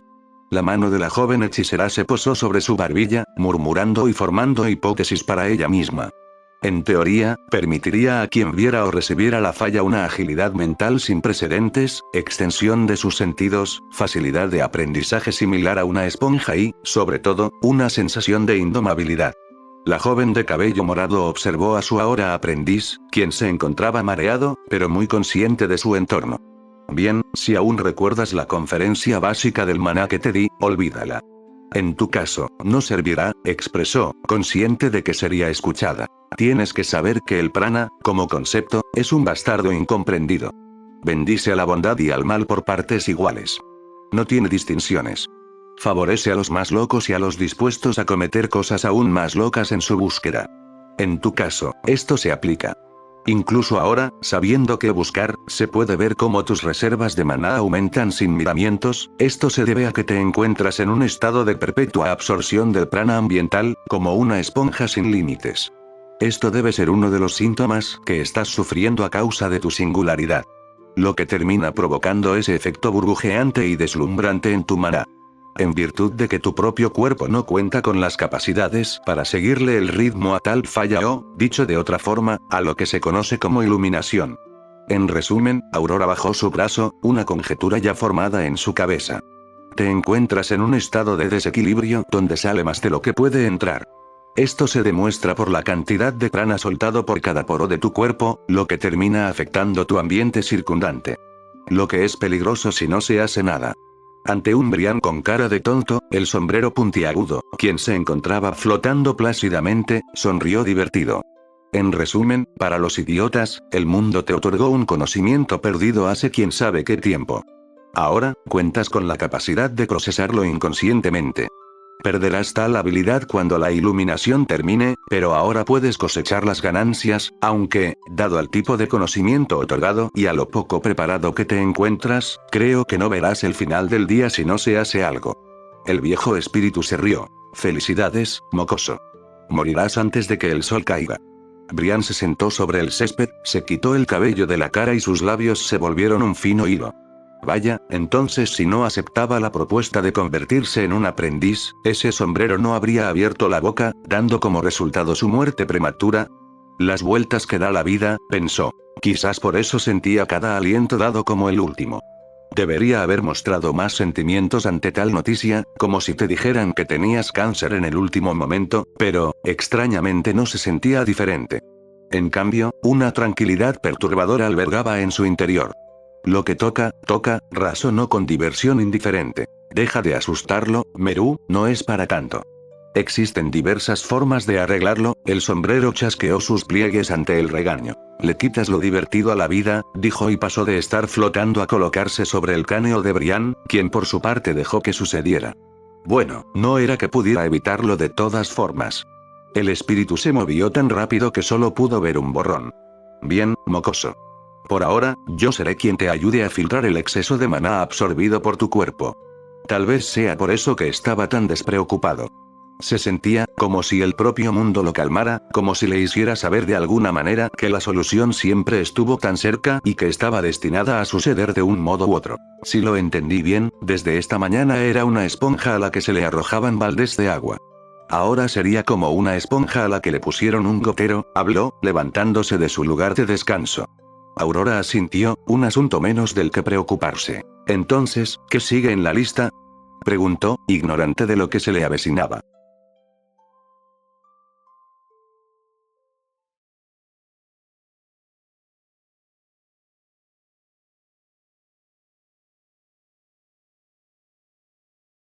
La mano de la joven hechicera se posó sobre su barbilla, murmurando y formando hipótesis para ella misma. En teoría, permitiría a quien viera o recibiera la falla una agilidad mental sin precedentes, extensión de sus sentidos, facilidad de aprendizaje similar a una esponja y, sobre todo, una sensación de indomabilidad. La joven de cabello morado observó a su ahora aprendiz, quien se encontraba mareado, pero muy consciente de su entorno. Bien, si aún recuerdas la conferencia básica del maná que te di, olvídala. En tu caso, no servirá, expresó, consciente de que sería escuchada. Tienes que saber que el prana, como concepto, es un bastardo incomprendido. Bendice a la bondad y al mal por partes iguales. No tiene distinciones. Favorece a los más locos y a los dispuestos a cometer cosas aún más locas en su búsqueda. En tu caso, esto se aplica. Incluso ahora, sabiendo qué buscar, se puede ver cómo tus reservas de maná aumentan sin miramientos. Esto se debe a que te encuentras en un estado de perpetua absorción del prana ambiental, como una esponja sin límites. Esto debe ser uno de los síntomas que estás sufriendo a causa de tu singularidad. Lo que termina provocando ese efecto burbujeante y deslumbrante en tu maná. En virtud de que tu propio cuerpo no cuenta con las capacidades para seguirle el ritmo a tal falla o, dicho de otra forma, a lo que se conoce como iluminación. En resumen, Aurora bajó su brazo, una conjetura ya formada en su cabeza. Te encuentras en un estado de desequilibrio donde sale más de lo que puede entrar. Esto se demuestra por la cantidad de prana soltado por cada poro de tu cuerpo, lo que termina afectando tu ambiente circundante. Lo que es peligroso si no se hace nada. Ante un Brian con cara de tonto, el sombrero puntiagudo, quien se encontraba flotando plácidamente, sonrió divertido. En resumen, para los idiotas, el mundo te otorgó un conocimiento perdido hace quién sabe qué tiempo. Ahora, cuentas con la capacidad de procesarlo inconscientemente. Perderás tal habilidad cuando la iluminación termine, pero ahora puedes cosechar las ganancias, aunque, dado al tipo de conocimiento otorgado y a lo poco preparado que te encuentras, creo que no verás el final del día si no se hace algo. El viejo espíritu se rió. Felicidades, mocoso. Morirás antes de que el sol caiga. Brian se sentó sobre el césped, se quitó el cabello de la cara y sus labios se volvieron un fino hilo. Vaya, entonces si no aceptaba la propuesta de convertirse en un aprendiz, ese sombrero no habría abierto la boca, dando como resultado su muerte prematura. Las vueltas que da la vida, pensó. Quizás por eso sentía cada aliento dado como el último. Debería haber mostrado más sentimientos ante tal noticia, como si te dijeran que tenías cáncer en el último momento, pero, extrañamente no se sentía diferente. En cambio, una tranquilidad perturbadora albergaba en su interior. Lo que toca, toca, razonó con diversión indiferente. Deja de asustarlo, Meru, no es para tanto. Existen diversas formas de arreglarlo. El sombrero chasqueó sus pliegues ante el regaño. Le quitas lo divertido a la vida, dijo y pasó de estar flotando a colocarse sobre el cráneo de Brian, quien por su parte dejó que sucediera. Bueno, no era que pudiera evitarlo de todas formas. El espíritu se movió tan rápido que solo pudo ver un borrón. Bien, mocoso. Por ahora, yo seré quien te ayude a filtrar el exceso de maná absorbido por tu cuerpo. Tal vez sea por eso que estaba tan despreocupado. Se sentía, como si el propio mundo lo calmara, como si le hiciera saber de alguna manera que la solución siempre estuvo tan cerca y que estaba destinada a suceder de un modo u otro. Si lo entendí bien, desde esta mañana era una esponja a la que se le arrojaban baldes de agua. Ahora sería como una esponja a la que le pusieron un gotero, habló, levantándose de su lugar de descanso. Aurora asintió, un asunto menos del que preocuparse. Entonces, ¿qué sigue en la lista?, preguntó, ignorante de lo que se le avecinaba.